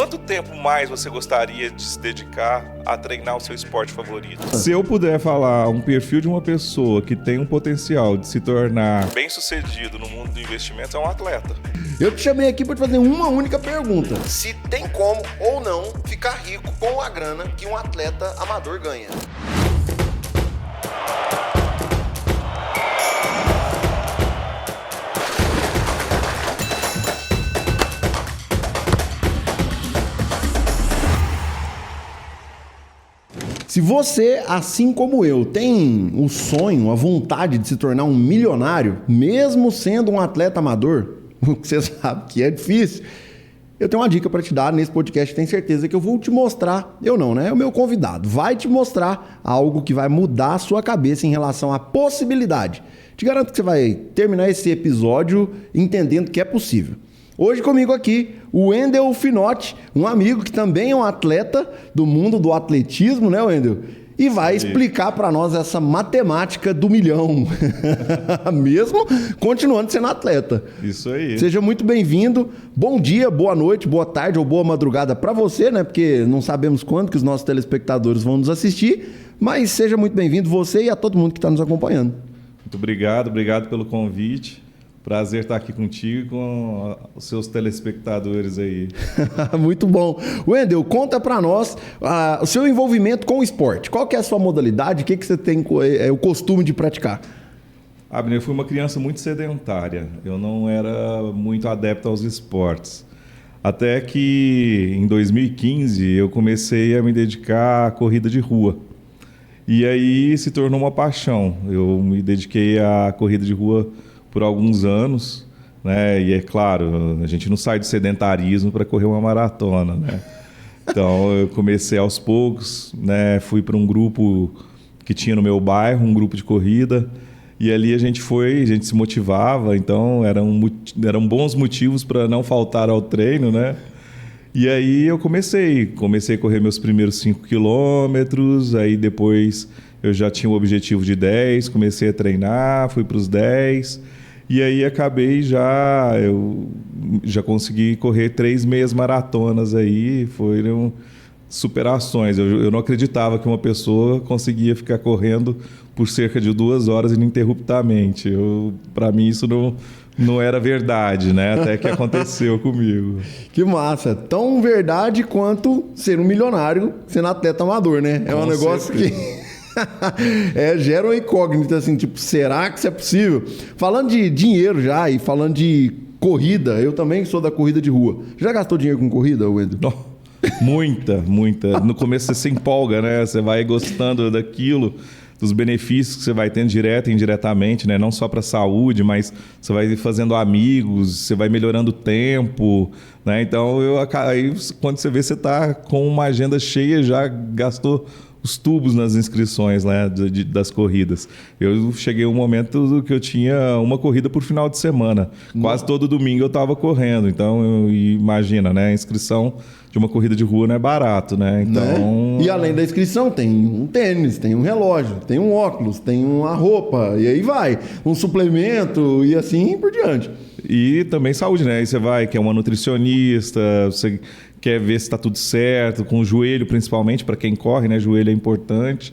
Quanto tempo mais você gostaria de se dedicar a treinar o seu esporte favorito? Se eu puder falar um perfil de uma pessoa que tem um potencial de se tornar bem-sucedido no mundo do investimento, é um atleta. Eu te chamei aqui para te fazer uma única pergunta. Se tem como ou não ficar rico com a grana que um atleta amador ganha. Se você, assim como eu, tem o sonho, a vontade de se tornar um milionário, mesmo sendo um atleta amador, o que você sabe que é difícil, eu tenho uma dica para te dar nesse podcast, tenho certeza que eu vou te mostrar, eu não, né? O meu convidado vai te mostrar algo que vai mudar a sua cabeça em relação à possibilidade. Te garanto que você vai terminar esse episódio entendendo que é possível. Hoje comigo aqui, o Wendel Finotti, um amigo que também é um atleta do mundo do atletismo, né, Wendel? E vai explicar para nós essa matemática do milhão, mesmo continuando sendo atleta. Isso aí. Seja muito bem-vindo. Bom dia, boa noite, boa tarde ou boa madrugada para você, né? Porque não sabemos quando que os nossos telespectadores vão nos assistir, mas seja muito bem-vindo você e a todo mundo que está nos acompanhando. Muito obrigado pelo convite. Prazer estar aqui contigo e com os seus telespectadores aí. Muito bom. Wendel, conta para nós o seu envolvimento com o esporte. Qual que é a sua modalidade? O que você tem o costume de praticar? Eu fui uma criança muito sedentária. Eu não era muito adepto aos esportes. Até que em 2015 eu comecei a me dedicar à corrida de rua. E aí se tornou uma paixão. Eu me dediquei à corrida de rua por alguns anos, né? E é claro, a gente não sai do sedentarismo para correr uma maratona, né? Então eu comecei aos poucos, né? Fui para um grupo que tinha no meu bairro, um grupo de corrida, e ali a gente se motivava, então eram bons motivos para não faltar ao treino, né? E aí eu comecei a correr meus primeiros 5 quilômetros, aí depois eu já tinha o objetivo de 10, comecei a treinar, fui para os 10. E aí eu já consegui correr 3 meias maratonas aí, foram superações. Eu não acreditava que uma pessoa conseguia ficar correndo por cerca de 2 horas ininterruptamente. Para mim isso não era verdade, né? Até que aconteceu comigo. Que massa! Tão verdade quanto ser um milionário sendo atleta amador, né? É um negócio que... gera uma incógnita, assim, tipo, será que isso é possível? Falando de dinheiro já e falando de corrida, eu também sou da corrida de rua. Já gastou dinheiro com corrida, Wendel? Muita. No começo você se empolga, né? Você vai gostando daquilo, dos benefícios que você vai tendo direto e indiretamente, né? Não só para a saúde, mas você vai fazendo amigos, você vai melhorando o tempo, né? Então, aí, quando você vê, você está com uma agenda cheia, já gastou os tubos nas inscrições, né, das corridas. Eu cheguei a um momento que eu tinha uma corrida por final de semana. Quase todo domingo eu estava correndo. Então, imagina, né? A inscrição de uma corrida de rua não é barato, né? Então... Né? E além da inscrição, tem um tênis, tem um relógio, tem um óculos, tem uma roupa, e aí vai. Um suplemento e assim por diante. E também saúde, né? Aí você vai, quer uma nutricionista, você quer ver se está tudo certo, com o joelho principalmente, para quem corre, né? Joelho é importante.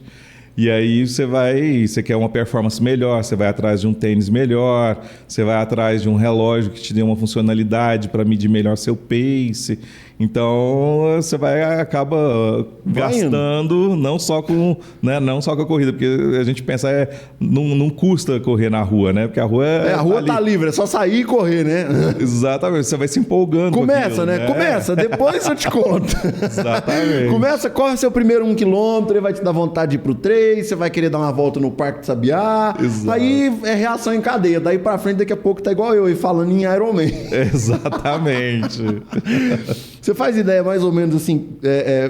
E aí você quer uma performance melhor, você vai atrás de um tênis melhor, você vai atrás de um relógio que te dê uma funcionalidade para medir melhor seu pace. Então você acaba gastando não só com a corrida, porque a gente pensa não custa correr na rua, né? Porque a rua a rua tá livre, é só sair e correr, né? Exatamente, você vai se empolgando. Começa, né? Começa, depois eu te conto. Exatamente. Corre seu primeiro 1 quilômetro, ele vai te dar vontade de ir pro 3, você vai querer dar uma volta no Parque do Sabiá. Exato. Aí é reação em cadeia, daí pra frente daqui a pouco tá igual eu aí falando em Ironman. Exatamente. Você faz ideia mais ou menos assim,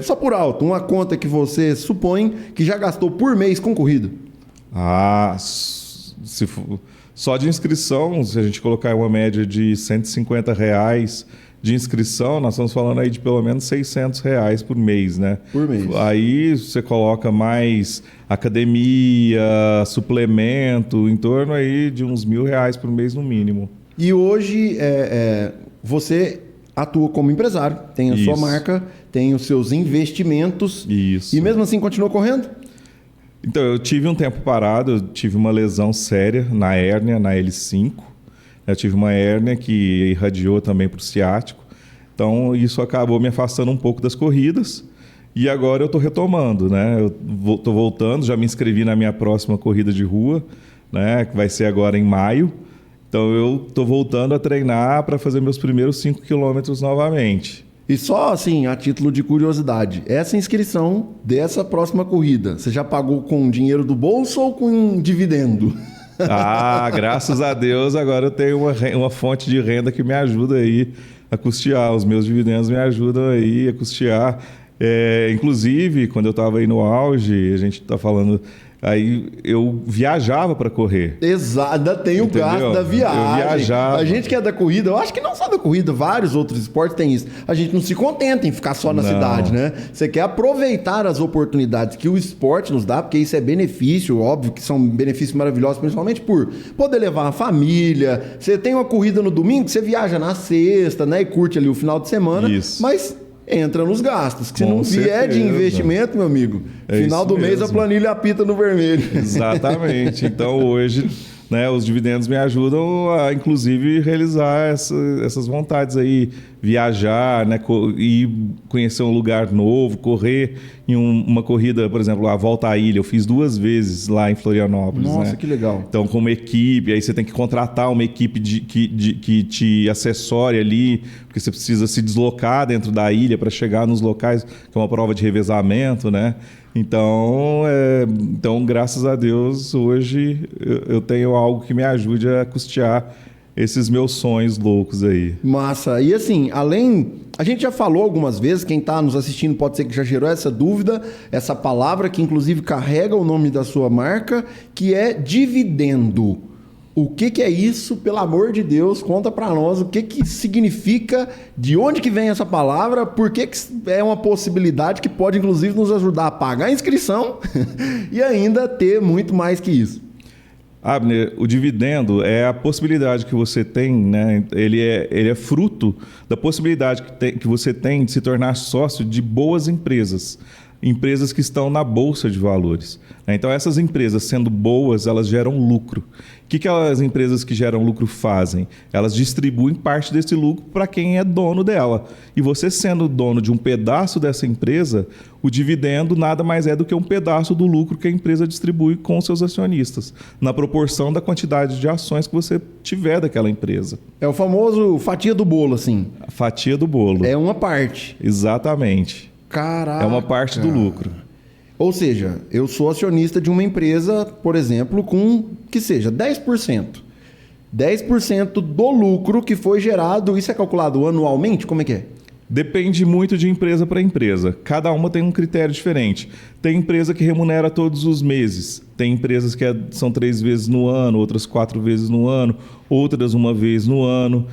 só por alto, uma conta que você supõe que já gastou por mês com corrida? Só de inscrição, se a gente colocar uma média de R$150 de inscrição, nós estamos falando aí de pelo menos R$600 por mês, né? Por mês. Aí você coloca mais academia, suplemento, em torno aí de uns R$1.000 por mês no mínimo. E hoje você atua como empresário, tem a sua Isso. marca, tem os seus investimentos. Isso. E mesmo assim continua correndo? Então, eu tive um tempo parado, eu tive uma lesão séria na hérnia, na L5. Eu tive uma hérnia que irradiou também para o ciático. Então, isso acabou me afastando um pouco das corridas. E agora eu estou retomando, né? Eu estou voltando, já me inscrevi na minha próxima corrida de rua, né? Que vai ser agora em maio. Então, eu estou voltando a treinar para fazer meus primeiros 5 quilômetros novamente. E só assim, a título de curiosidade, essa inscrição dessa próxima corrida, você já pagou com dinheiro do bolso ou com dividendo? Ah, graças a Deus, agora eu tenho uma fonte de renda que me ajuda aí a custear. Os meus dividendos me ajudam aí a custear. Inclusive, quando eu estava aí no auge, a gente está falando... Aí eu viajava para correr. Exato, ainda tem o Entendeu? gasto da viagem. Eu viajava. A gente que é da corrida, eu acho que não só da corrida, vários outros esportes têm isso. A gente não se contenta em ficar só na Não. cidade, né? Você quer aproveitar as oportunidades que o esporte nos dá, porque isso é benefício, óbvio que são benefícios maravilhosos, principalmente por poder levar a família. Você tem uma corrida no domingo, você viaja na sexta, né? E curte ali o final de semana. Isso. Mas entra nos gastos, que se Com não vier de certeza. investimento, meu amigo, É final isso do mês a mesmo. planilha apita no vermelho. Exatamente. Então hoje, né, os dividendos me ajudam a, inclusive, realizar essas vontades aí, viajar, né, ir conhecer um lugar novo, correr em uma corrida, por exemplo, a Volta à Ilha. Eu fiz 2 vezes lá em Florianópolis. Nossa, né? que legal. Então, com uma equipe, aí você tem que contratar uma equipe que te acessore ali, porque você precisa se deslocar dentro da ilha para chegar nos locais, que é uma prova de revezamento, né? Então, graças a Deus, hoje eu tenho algo que me ajude a custear esses meus sonhos loucos aí. Massa. E assim, a gente já falou algumas vezes, quem está nos assistindo pode ser que já gerou essa dúvida, essa palavra que inclusive carrega o nome da sua marca, que é dividendo. O que é isso? Pelo amor de Deus, conta para nós o que significa, de onde que vem essa palavra, por que é uma possibilidade que pode inclusive nos ajudar a pagar a inscrição e ainda ter muito mais que isso. Abner, o dividendo é a possibilidade que você tem, né? Ele é fruto da possibilidade que você tem de se tornar sócio de boas empresas. Empresas que estão na Bolsa de Valores. Então, essas empresas, sendo boas, elas geram lucro. O que as empresas que geram lucro fazem? Elas distribuem parte desse lucro para quem é dono dela. E você, sendo dono de um pedaço dessa empresa, o dividendo nada mais é do que um pedaço do lucro que a empresa distribui com os seus acionistas, na proporção da quantidade de ações que você tiver daquela empresa. É o famoso fatia do bolo, assim. A fatia do bolo. É uma parte. Exatamente. Caraca. É uma parte do lucro. Ou seja, eu sou acionista de uma empresa, por exemplo, com que seja 10%. 10% do lucro que foi gerado, isso é calculado anualmente? Como é que é? Depende muito de empresa para empresa. Cada uma tem um critério diferente. Tem empresa que remunera todos os meses. Tem empresas que são 3 vezes no ano, outras 4 vezes no ano, outras 1 vez no ano.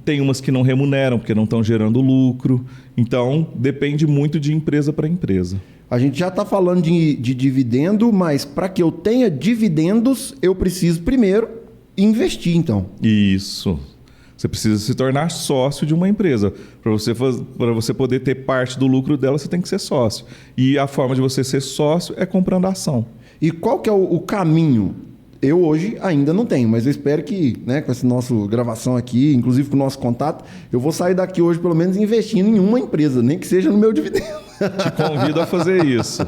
Tem umas que não remuneram porque não estão gerando lucro. Então, depende muito de empresa para empresa. A gente já está falando de dividendo, mas para que eu tenha dividendos, eu preciso primeiro investir, então. Isso. Você precisa se tornar sócio de uma empresa. Para você poder ter parte do lucro dela, você tem que ser sócio. E a forma de você ser sócio é comprando ação. E qual que é o caminho? Eu hoje ainda não tenho, mas eu espero que, né, com essa nossa gravação aqui, inclusive com o nosso contato, eu vou sair daqui hoje pelo menos investindo em uma empresa, nem que seja no meu dividendo. Te convido a fazer isso.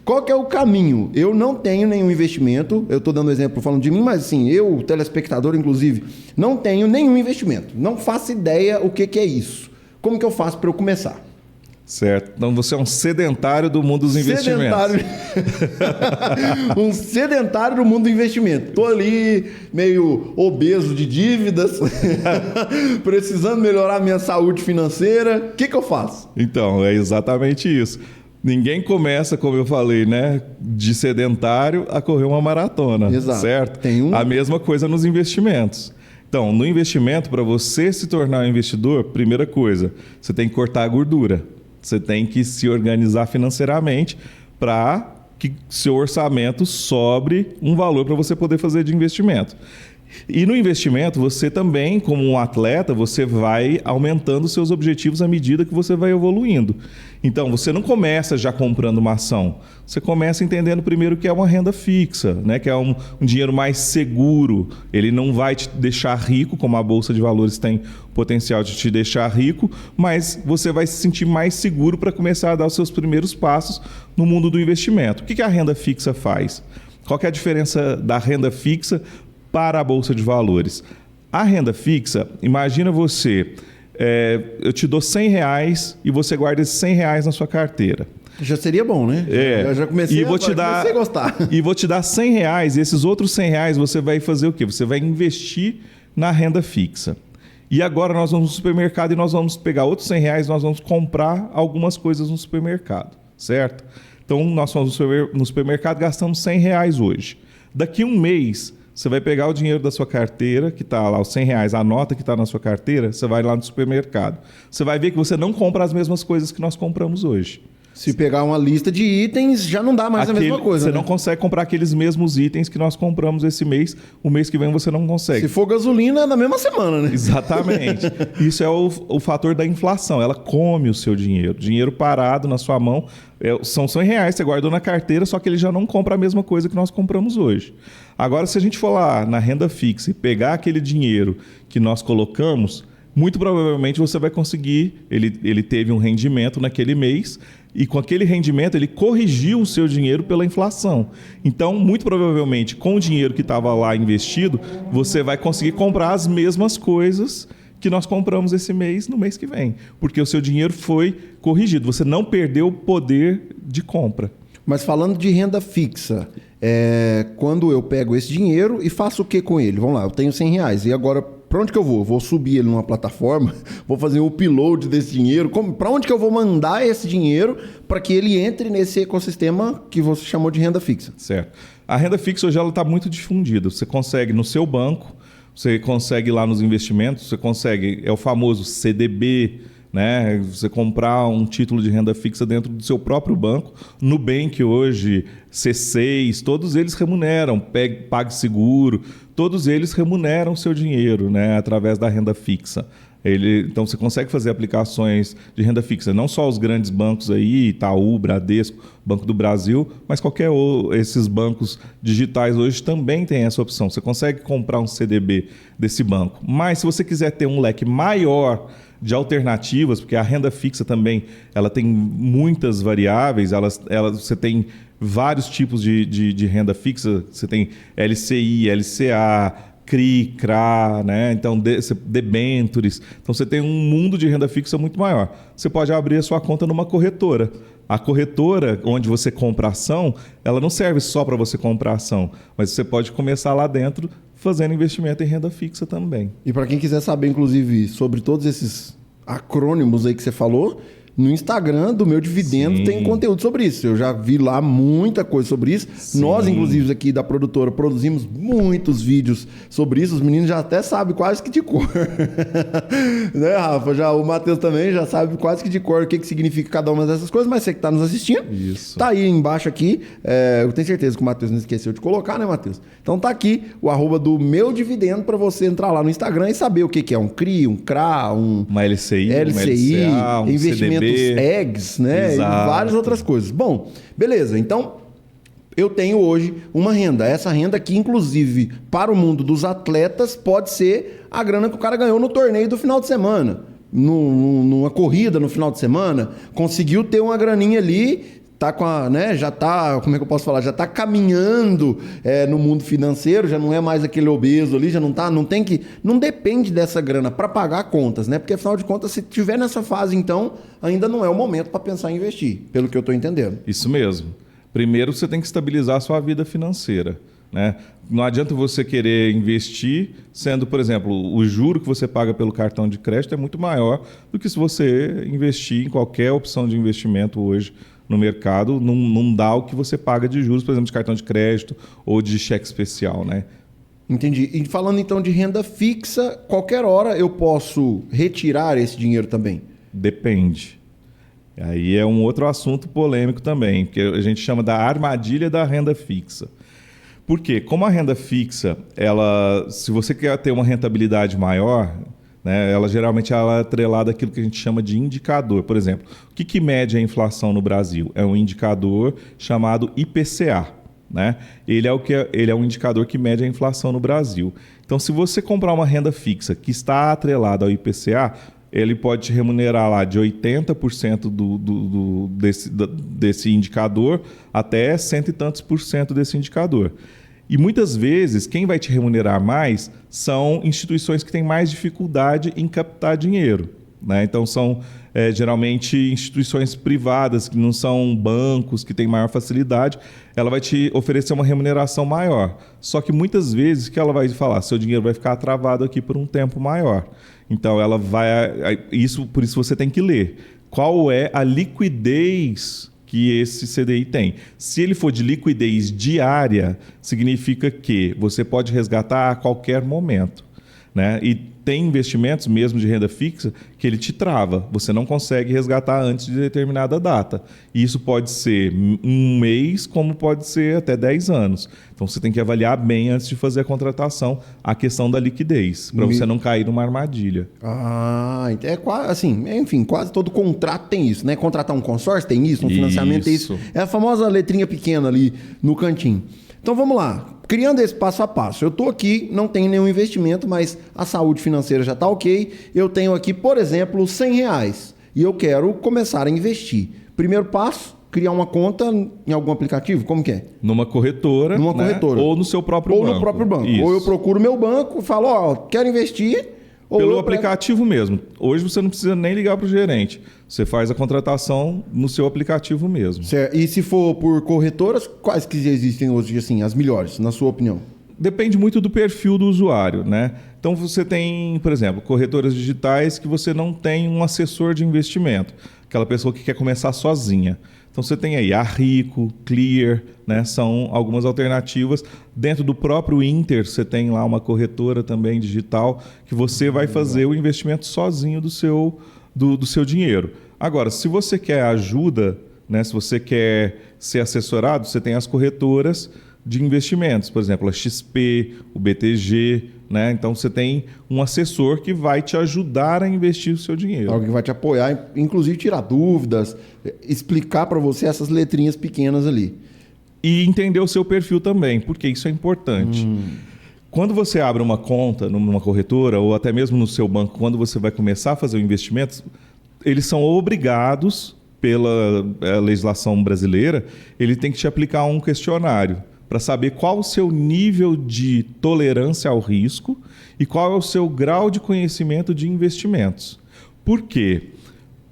Qual que é o caminho? Eu não tenho nenhum investimento, eu estou dando exemplo falando de mim, mas assim, eu, telespectador inclusive, não tenho nenhum investimento. Não faço ideia o que é isso. Como que eu faço para eu começar? Certo. Então você é um sedentário do mundo dos investimentos. Sedentário. Um sedentário do mundo do investimento. Estou ali meio obeso de dívidas, precisando melhorar minha saúde financeira. O que eu faço? Então, é exatamente isso. Ninguém começa, como eu falei, né, de sedentário a correr uma maratona. Exato. Certo? A mesma coisa nos investimentos. Então, no investimento, para você se tornar um investidor, primeira coisa, você tem que cortar a gordura. Você tem que se organizar financeiramente para que seu orçamento sobre um valor para você poder fazer de investimento. E no investimento, você também, como um atleta, você vai aumentando seus objetivos à medida que você vai evoluindo. Então, você não começa já comprando uma ação. Você começa entendendo primeiro que é uma renda fixa, né? Que é um dinheiro mais seguro. Ele não vai te deixar rico, como a Bolsa de Valores tem potencial de te deixar rico, mas você vai se sentir mais seguro para começar a dar os seus primeiros passos no mundo do investimento. O que a renda fixa faz? Qual que é a diferença da renda fixa para a Bolsa de Valores? A renda fixa, imagina você, eu te dou R$100 e você guarda esses R$100 na sua carteira. Já seria bom, né? Eu já comecei comecei a gostar. E vou te dar R$100 e esses outros R$100 você vai fazer o quê? Você vai investir na renda fixa. E agora nós vamos no supermercado e nós vamos pegar outros R$100 e nós vamos comprar algumas coisas no supermercado, certo? Então nós fomos no supermercado e gastamos R$100 hoje. Daqui um mês, você vai pegar o dinheiro da sua carteira, que está lá, os R$100, a nota que está na sua carteira, você vai lá no supermercado. Você vai ver que você não compra as mesmas coisas que nós compramos hoje. Se pegar uma lista de itens, já não dá mais a mesma coisa. Você não consegue comprar aqueles mesmos itens que nós compramos esse mês. O mês que vem você não consegue. Se for gasolina, é na mesma semana, né? Exatamente. Isso é o fator da inflação. Ela come o seu dinheiro. Dinheiro parado na sua mão. São R$100, você guardou na carteira, só que ele já não compra a mesma coisa que nós compramos hoje. Agora, se a gente for lá na renda fixa e pegar aquele dinheiro que nós colocamos, muito provavelmente você vai conseguir, ele teve um rendimento naquele mês e com aquele rendimento ele corrigiu o seu dinheiro pela inflação. Então, muito provavelmente, com o dinheiro que estava lá investido, você vai conseguir comprar as mesmas coisas que nós compramos esse mês no mês que vem, porque o seu dinheiro foi corrigido, você não perdeu o poder de compra. Mas falando de renda fixa, quando eu pego esse dinheiro e faço o que com ele? Vamos lá, eu tenho R$100 e agora para onde que eu vou? Vou subir ele numa plataforma, vou fazer um upload desse dinheiro. Para onde que eu vou mandar esse dinheiro para que ele entre nesse ecossistema que você chamou de renda fixa? Certo. A renda fixa hoje está muito difundida. Você consegue no seu banco, você consegue lá nos investimentos, você consegue, é o famoso CDB, né? Você comprar um título de renda fixa dentro do seu próprio banco. Nubank hoje, C6, todos eles remuneram, PagSeguro, todos eles remuneram o seu dinheiro, né? Através da renda fixa. Então você consegue fazer aplicações de renda fixa, não só os grandes bancos aí, Itaú, Bradesco, Banco do Brasil, mas esses bancos digitais hoje também tem essa opção. Você consegue comprar um CDB desse banco. Mas se você quiser ter um leque maior de alternativas, porque a renda fixa também ela tem muitas variáveis, você tem vários tipos de renda fixa, você tem LCI, LCA, CRI, CRA, né? Então debentures. Então você tem um mundo de renda fixa muito maior. Você pode abrir a sua conta numa corretora. A corretora, onde você compra ação, ela não serve só para você comprar ação, mas você pode começar lá dentro fazendo investimento em renda fixa também. E para quem quiser saber, inclusive, sobre todos esses acrônimos aí que você falou, no Instagram do Meu Dividendo Sim. tem conteúdo sobre isso. Eu já vi lá muita coisa sobre isso. Sim. Nós, inclusive, aqui da produtora, produzimos muitos vídeos sobre isso. Os meninos já até sabem quase que de cor. Né, Rafa? O Matheus também já sabe quase que de cor o que significa cada uma dessas coisas, mas você que está nos assistindo, isso. Tá aí embaixo aqui. Eu tenho certeza que o Matheus não esqueceu de colocar, né, Matheus? Então tá aqui o @ do Meu Dividendo para você entrar lá no Instagram e saber o que é um CRI, um CRA, uma LCI, uma LCA, um investimento eggs, né? Exato. E várias outras coisas. Bom, beleza. Então, eu tenho hoje uma renda. Essa renda que, inclusive, para o mundo dos atletas, pode ser a grana que o cara ganhou no torneio do final de semana. Numa corrida no final de semana, conseguiu ter uma graninha ali, tá com a, né, já tá, como é que eu posso falar? Já tá caminhando no mundo financeiro, já não é mais aquele obeso ali, já não tá, não depende dessa grana para pagar contas, né? Porque afinal de contas, se tiver nessa fase, então, ainda não é o momento para pensar em investir, pelo que eu tô entendendo. Isso mesmo. Primeiro você tem que estabilizar a sua vida financeira, né? Não adianta você querer investir sendo, por exemplo, o juro que você paga pelo cartão de crédito é muito maior do que se você investir em qualquer opção de investimento hoje no mercado, não dá o que você paga de juros, por exemplo, de cartão de crédito ou de cheque especial, né? Entendi. E falando então de renda fixa, qualquer hora eu posso retirar esse dinheiro também? Depende. Aí é um outro assunto polêmico também, que a gente chama da armadilha da renda fixa. Por quê? Como a renda fixa, se você quer ter uma rentabilidade maior, né, ela geralmente é atrelada àquilo que a gente chama de indicador. Por exemplo, o que mede a inflação no Brasil? É um indicador chamado IPCA. Né? Ele é um indicador que mede a inflação no Brasil. Então, se você comprar uma renda fixa que está atrelada ao IPCA, ele pode te remunerar lá de 80% desse indicador até 100 e tantos por cento desse indicador. E muitas vezes, quem vai te remunerar mais são instituições que têm mais dificuldade em captar dinheiro. Né? Então, são geralmente instituições privadas, que não são bancos, que têm maior facilidade. Ela vai te oferecer uma remuneração maior. Só que muitas vezes que ela vai falar, seu dinheiro vai ficar travado aqui por um tempo maior. Então, ela vai... Por isso você tem que ler. Qual é a liquidez que esse CDI tem? Se ele for de liquidez diária, significa que você pode resgatar a qualquer momento. Né? E tem investimentos, mesmo de renda fixa, que ele te trava. Você não consegue resgatar antes de determinada data. E isso pode ser um mês, como pode ser até 10 anos. Então, você tem que avaliar bem antes de fazer a contratação a questão da liquidez, para você não cair numa armadilha. É quase assim, enfim, quase todo contrato tem isso, né? Contratar um consórcio tem isso, um financiamento tem isso. É a famosa letrinha pequena ali no cantinho. Então, vamos lá. Criando esse passo a passo. Eu estou aqui, não tenho nenhum investimento, mas a saúde financeira já está ok. Eu tenho aqui, por exemplo, R$100 e eu quero começar a investir. Primeiro passo, criar uma conta em algum aplicativo? Como que é? Numa corretora. Numa corretora. Ou no seu próprio banco. Ou no próprio banco. Isso. Ou eu procuro meu banco e falo, quero investir. Pelo aplicativo mesmo. Hoje você não precisa nem ligar para o gerente. Você faz a contratação no seu aplicativo mesmo. Certo. E se for por corretoras, quais que existem hoje, assim, as melhores, na sua opinião? Depende muito do perfil do usuário, né? Então você tem, por exemplo, corretoras digitais que você não tem um assessor de investimento. Aquela pessoa que quer começar sozinha. Então você tem aí a Rico, Clear, né? São algumas alternativas. Dentro do próprio Inter, você tem lá uma corretora também digital que você vai fazer o investimento sozinho do seu dinheiro. Agora, se você quer ajuda, né? Se você quer ser assessorado, você tem as corretoras de investimentos, por exemplo, a XP, o BTG, né? Então você tem um assessor que vai te ajudar a investir o seu dinheiro. Alguém que vai te apoiar, inclusive tirar dúvidas, explicar para você essas letrinhas pequenas ali. E entender o seu perfil também, porque isso é importante. Quando você abre uma conta numa corretora ou até mesmo no seu banco, quando você vai começar a fazer o investimento, eles são obrigados, pela legislação brasileira, ele tem que te aplicar um questionário para saber qual o seu nível de tolerância ao risco e qual é o seu grau de conhecimento de investimentos. Por quê?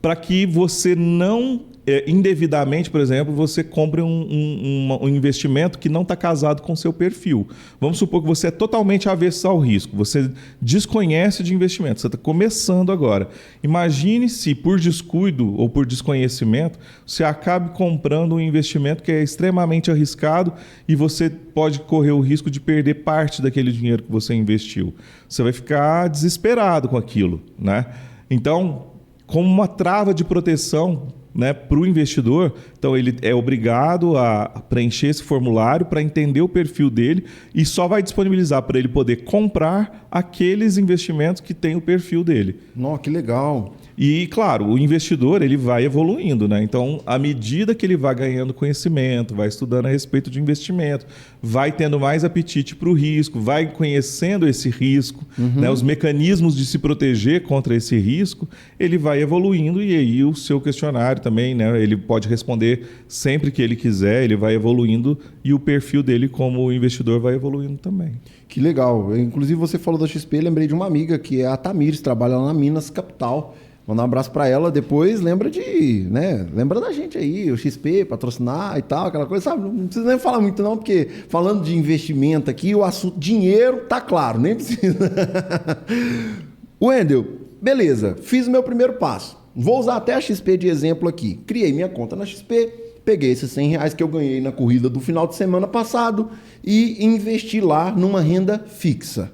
Para que você não, indevidamente, por exemplo, você compre um investimento que não está casado com o seu perfil. Vamos supor que você é totalmente avesso ao risco, você desconhece de investimento, você está começando agora. Imagine se, por descuido ou por desconhecimento, você acabe comprando um investimento que é extremamente arriscado e você pode correr o risco de perder parte daquele dinheiro que você investiu. Você vai ficar desesperado com aquilo, né? Então, como uma trava de proteção, né, para o investidor, então ele é obrigado a preencher esse formulário para entender o perfil dele e só vai disponibilizar para ele poder comprar aqueles investimentos que tem o perfil dele. Nossa, que legal! E, claro, o investidor ele vai evoluindo, né? Então, à medida que ele vai ganhando conhecimento, vai estudando a respeito de investimento, vai tendo mais apetite para o risco, vai conhecendo esse risco, né? Os mecanismos de se proteger contra esse risco, ele vai evoluindo e aí o seu questionário também, né? Ele pode responder sempre que ele quiser, ele vai evoluindo e o perfil dele como investidor vai evoluindo também. Que legal. Inclusive, você falou da XP, lembrei de uma amiga que é a Tamires, trabalha lá na Minas Capital. Mandar um abraço para ela, depois lembra da gente aí, o XP, patrocinar e tal, aquela coisa, sabe? Não precisa nem falar muito não, porque falando de investimento aqui, o assunto dinheiro tá claro, nem precisa. Wendel, beleza, fiz o meu primeiro passo. Vou usar até a XP de exemplo aqui. Criei minha conta na XP, peguei esses R$100 que eu ganhei na corrida do final de semana passado e investi lá numa renda fixa.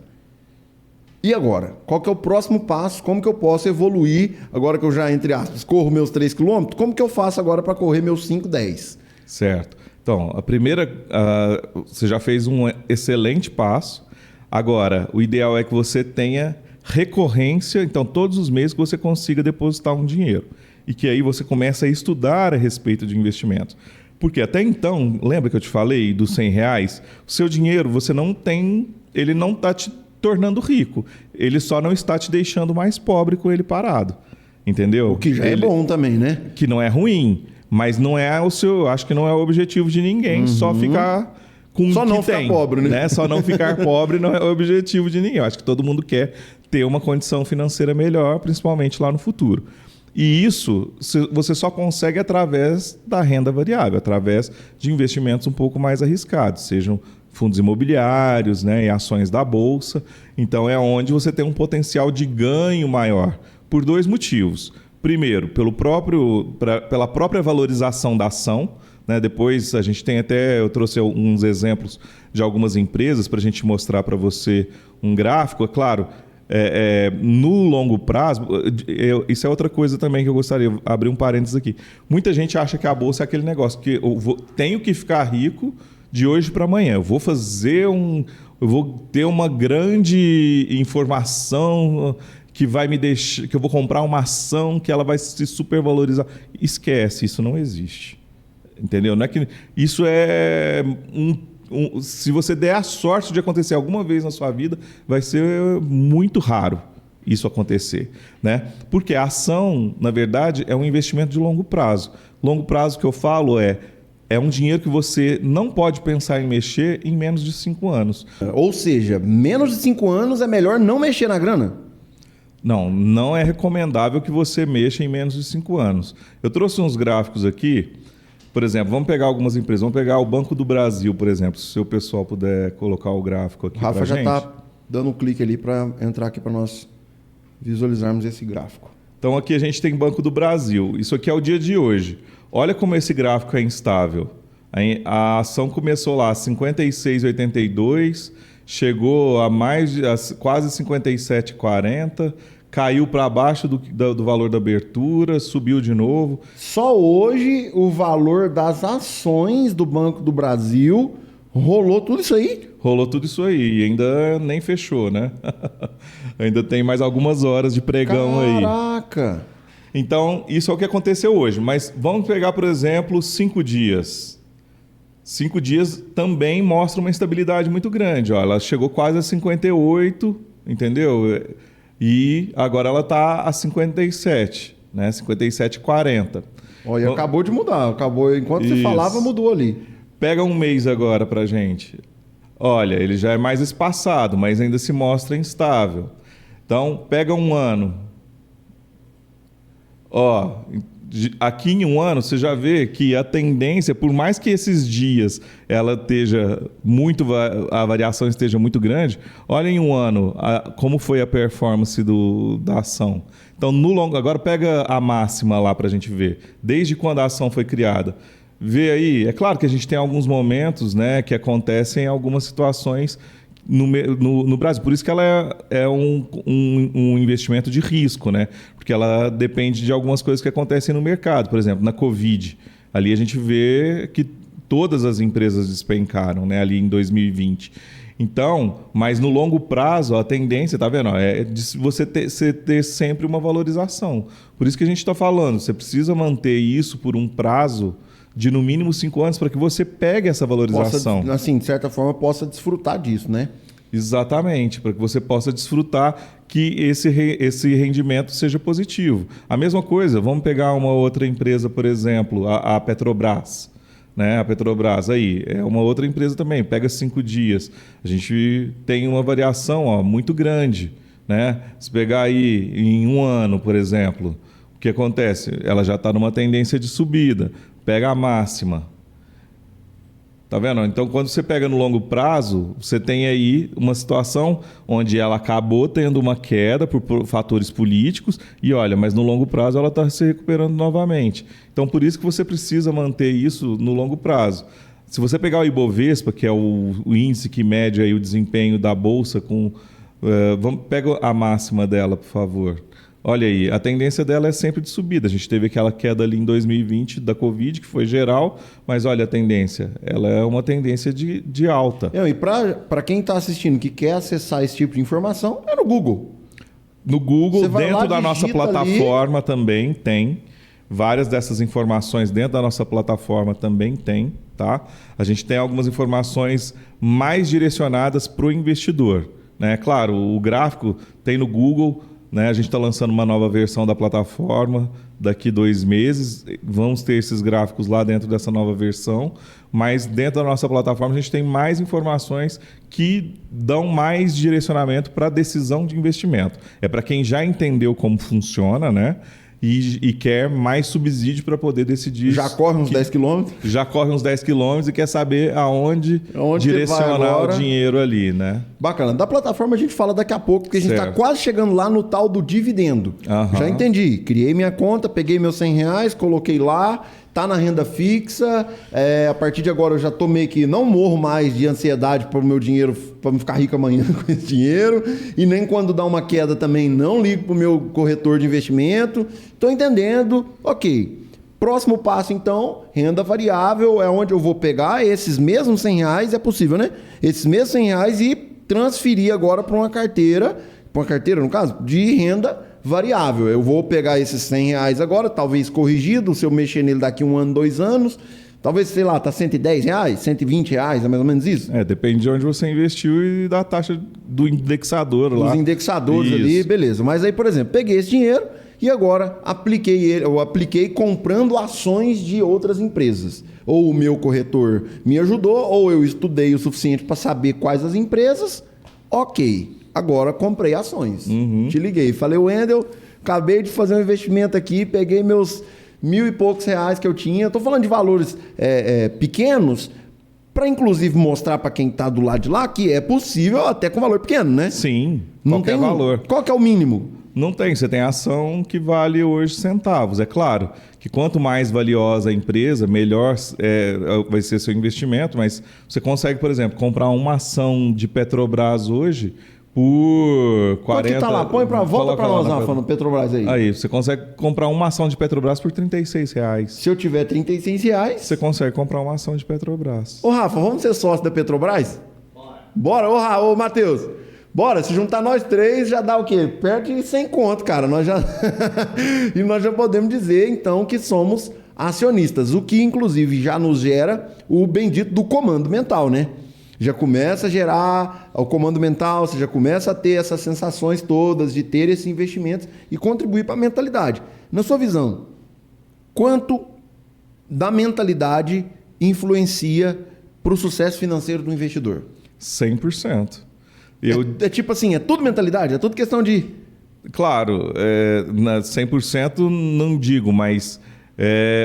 E agora? Qual que é o próximo passo? Como que eu posso evoluir, agora que eu já, entre aspas, corro meus 3 km? Como que eu faço agora para correr meus 5, 10? Certo. Então, a primeira, você já fez um excelente passo. Agora, o ideal é que você tenha recorrência, então todos os meses que você consiga depositar um dinheiro. E que aí você comece a estudar a respeito de investimentos. Porque até então, lembra que eu te falei dos R$100? O seu dinheiro, você não tem, ele não está te tornando rico. Ele só não está te deixando mais pobre com ele parado. Entendeu? O que já é bom também, né? Que não é ruim. Mas não é o seu, acho que não é o objetivo de ninguém, só ficar com só o que não ficar tem, pobre, né? Só não ficar pobre não é o objetivo de ninguém. Eu acho que todo mundo quer ter uma condição financeira melhor, principalmente lá no futuro. E isso você só consegue através da renda variável, através de investimentos um pouco mais arriscados, sejam fundos imobiliários, né, e ações da bolsa. Então é onde você tem um potencial de ganho maior, por 2 motivos. Primeiro, pela própria valorização da ação, né? Depois a gente tem até, eu trouxe uns exemplos de algumas empresas para a gente mostrar para você um gráfico. É claro, no longo prazo, isso é outra coisa também que eu gostaria de abrir um parênteses aqui. Muita gente acha que a bolsa é aquele negócio que tenho que ficar rico de hoje para amanhã. Eu vou ter uma grande informação que vai me deixar, que eu vou comprar uma ação que ela vai se supervalorizar. Esquece, isso não existe. Entendeu? Não é que isso é se você der a sorte de acontecer alguma vez na sua vida, vai ser muito raro isso acontecer, né? Porque a ação, na verdade, é um investimento de longo prazo. Longo prazo que eu falo é um dinheiro que você não pode pensar em mexer em menos de 5 anos. Ou seja, menos de 5 anos é melhor não mexer na grana? Não é recomendável que você mexa em menos de 5 anos. Eu trouxe uns gráficos aqui. Por exemplo, vamos pegar algumas empresas. Vamos pegar o Banco do Brasil, por exemplo. Se o pessoal puder colocar o gráfico aqui para a gente. Rafa já está dando um clique ali para entrar aqui para nós visualizarmos esse gráfico. Então aqui a gente tem Banco do Brasil. Isso aqui é o dia de hoje. Olha como esse gráfico é instável. A ação começou lá a 56,82, chegou a quase 57,40, caiu para baixo do valor da abertura, subiu de novo. Só hoje o valor das ações do Banco do Brasil rolou tudo isso aí? Rolou tudo isso aí. E ainda nem fechou, né? Ainda tem mais algumas horas de pregão aí. Caraca! Então, isso é o que aconteceu hoje. Mas vamos pegar, por exemplo, 5 dias. 5 dias também mostra uma instabilidade muito grande. Ó, ela chegou quase a 58, entendeu? E agora ela está a 57, né? 57,40. Olha, acabou de mudar. Enquanto você falava, mudou ali. Pega um mês agora para gente. Olha, ele já é mais espaçado, mas ainda se mostra instável. Então, pega um ano. Ó, aqui em um ano você já vê que a tendência, por mais que esses dias a variação esteja muito grande, olha em um ano como foi a performance da ação. Então, agora pega a máxima lá para a gente ver, desde quando a ação foi criada. Vê aí, é claro que a gente tem alguns momentos, né, que acontecem algumas situações no Brasil. Por isso que ela é um investimento de risco, né? Porque ela depende de algumas coisas que acontecem no mercado. Por exemplo, na Covid, ali a gente vê que todas as empresas despencaram, né, ali em 2020. Então, mas no longo prazo, a tendência, tá vendo? É de você ter sempre uma valorização. Por isso que a gente está falando, você precisa manter isso por um prazo de no mínimo 5 anos para que você pegue essa valorização. Assim, de certa forma, possa desfrutar disso, né? Exatamente, para que você possa desfrutar que esse rendimento seja positivo. A mesma coisa, vamos pegar uma outra empresa, por exemplo, a Petrobras. Né? A Petrobras aí é uma outra empresa também, pega 5 dias. A gente tem uma variação muito grande. Né? Se pegar aí em um ano, por exemplo, o que acontece? Ela já está numa tendência de subida. Pega a máxima. Tá vendo? Então, quando você pega no longo prazo, você tem aí uma situação onde ela acabou tendo uma queda por fatores políticos e olha, mas no longo prazo ela está se recuperando novamente. Então, por isso que você precisa manter isso no longo prazo. Se você pegar o Ibovespa, que é o índice que mede aí o desempenho da Bolsa, pega a máxima dela, por favor. Olha aí, a tendência dela é sempre de subida. A gente teve aquela queda ali em 2020 da Covid, que foi geral, mas olha a tendência. Ela é uma tendência de alta. E para quem está assistindo que quer acessar esse tipo de informação, é no Google. No Google, Você vai lá, dentro da nossa digita plataforma também tem. Várias dessas informações dentro da nossa plataforma também tem, tá? A gente tem algumas informações mais direcionadas para o investidor, né? Claro, o gráfico tem no Google, né? A gente está lançando uma nova versão da plataforma daqui 2 meses. Vamos ter esses gráficos lá dentro dessa nova versão, mas dentro da nossa plataforma a gente tem mais informações que dão mais direcionamento para a decisão de investimento. É para quem já entendeu como funciona, né? E quer mais subsídio para poder decidir. Já corre uns 10 quilômetros? Já corre uns 10 quilômetros e quer saber aonde direcionar o dinheiro ali, né? Bacana. Da plataforma a gente fala daqui a pouco, porque a gente está quase chegando lá no tal do dividendo. Já entendi. Criei minha conta, peguei meus R$100, coloquei lá, tá na renda fixa. A partir de agora eu já tô meio que não morro mais de ansiedade para o meu dinheiro, para me ficar rico amanhã com esse dinheiro. E nem quando dá uma queda também não ligo para o meu corretor de investimento. Estou entendendo. Ok. Próximo passo, então, renda variável é onde eu vou pegar esses mesmos R$100, é possível, né? Esses mesmos R$100 e transferir agora para uma carteira, no caso, de renda variável. Eu vou pegar esses R$100 agora, talvez corrigido, se eu mexer nele daqui 1 ano, 2 anos, talvez, sei lá, tá R$110, R$120, é mais ou menos isso? Depende de onde você investiu e da taxa do indexador lá. Os indexadores isso. Ali, beleza. Mas aí, por exemplo, peguei esse dinheiro e agora apliquei comprando ações de outras empresas. Ou o meu corretor me ajudou, ou eu estudei o suficiente para saber quais as empresas. Ok, agora comprei ações. Te liguei, falei, Wendel, acabei de fazer um investimento aqui, peguei meus R$1.000 e poucos que eu tinha. Estou falando de valores pequenos, para inclusive mostrar para quem está do lado de lá que é possível até com valor pequeno, né? Sim, não tem valor. Qual que é o mínimo? Não tem, você tem ação que vale hoje centavos. É claro que quanto mais valiosa a empresa, melhor vai ser seu investimento, mas você consegue, por exemplo, comprar uma ação de Petrobras hoje por 40... Quanto que tá lá? Volta para nós, Rafa, no Petrobras aí. Aí, você consegue comprar uma ação de Petrobras por R$36. Se eu tiver R$36... Você consegue comprar uma ação de Petrobras. Ô, Rafa, vamos ser sócio da Petrobras? Bora. Ô, Matheus. Bora, se juntar nós 3, já dá o quê? Perto de 100 conto, cara. E nós já podemos dizer, então, que somos acionistas. O que, inclusive, já nos gera o bendito do comando mental, né? Já começa a gerar o comando mental, você já começa a ter essas sensações todas de ter esses investimentos e contribuir para a mentalidade. Na sua visão, quanto da mentalidade influencia para o sucesso financeiro do investidor? 100%. É tipo assim, é tudo mentalidade? É tudo questão de... Claro, 100% não digo, mas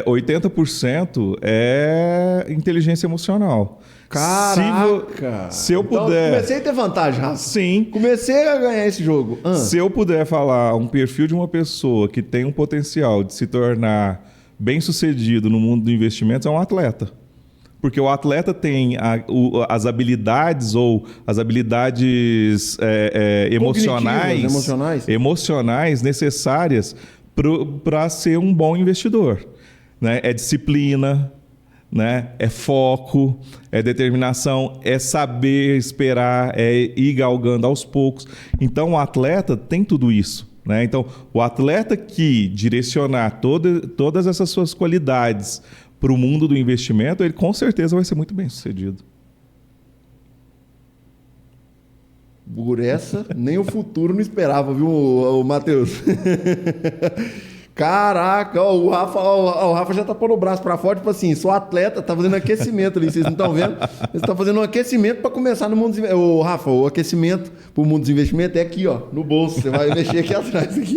80% é inteligência emocional. Caraca! Se eu puder... Comecei a ter vantagem, Rafa. Sim. Comecei a ganhar esse jogo. Se eu puder falar um perfil de uma pessoa que tem um potencial de se tornar bem-sucedido no mundo do investimento, é um atleta. Porque o atleta tem as habilidades ou as habilidades emocionais necessárias para ser um bom investidor. Né? É disciplina, né? É foco, é determinação, é saber esperar, é ir galgando aos poucos. Então, o atleta tem tudo isso. Né? Então, o atleta que direcionar todas essas suas qualidades para o mundo do investimento, ele com certeza vai ser muito bem sucedido. Por essa, nem o futuro não esperava, viu, Matheus? Caraca, o Rafa já tá pondo o braço para fora, tipo assim, sou atleta, tá fazendo aquecimento ali, vocês não estão vendo? Você tá fazendo um aquecimento para começar no mundo dos investimentos. Ô, Rafa, o aquecimento para o mundo dos investimentos é aqui, ó, no bolso, você vai mexer aqui atrás. Aqui.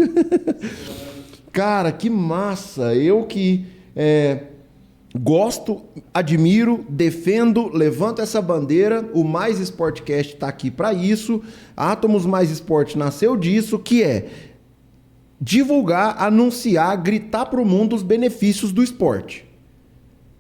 Cara, que massa! Eu que... gosto, admiro, defendo, levanto essa bandeira. O Mais Sportcast está aqui para isso. Átomos Mais Esporte nasceu disso, que é divulgar, anunciar, gritar para o mundo os benefícios do esporte.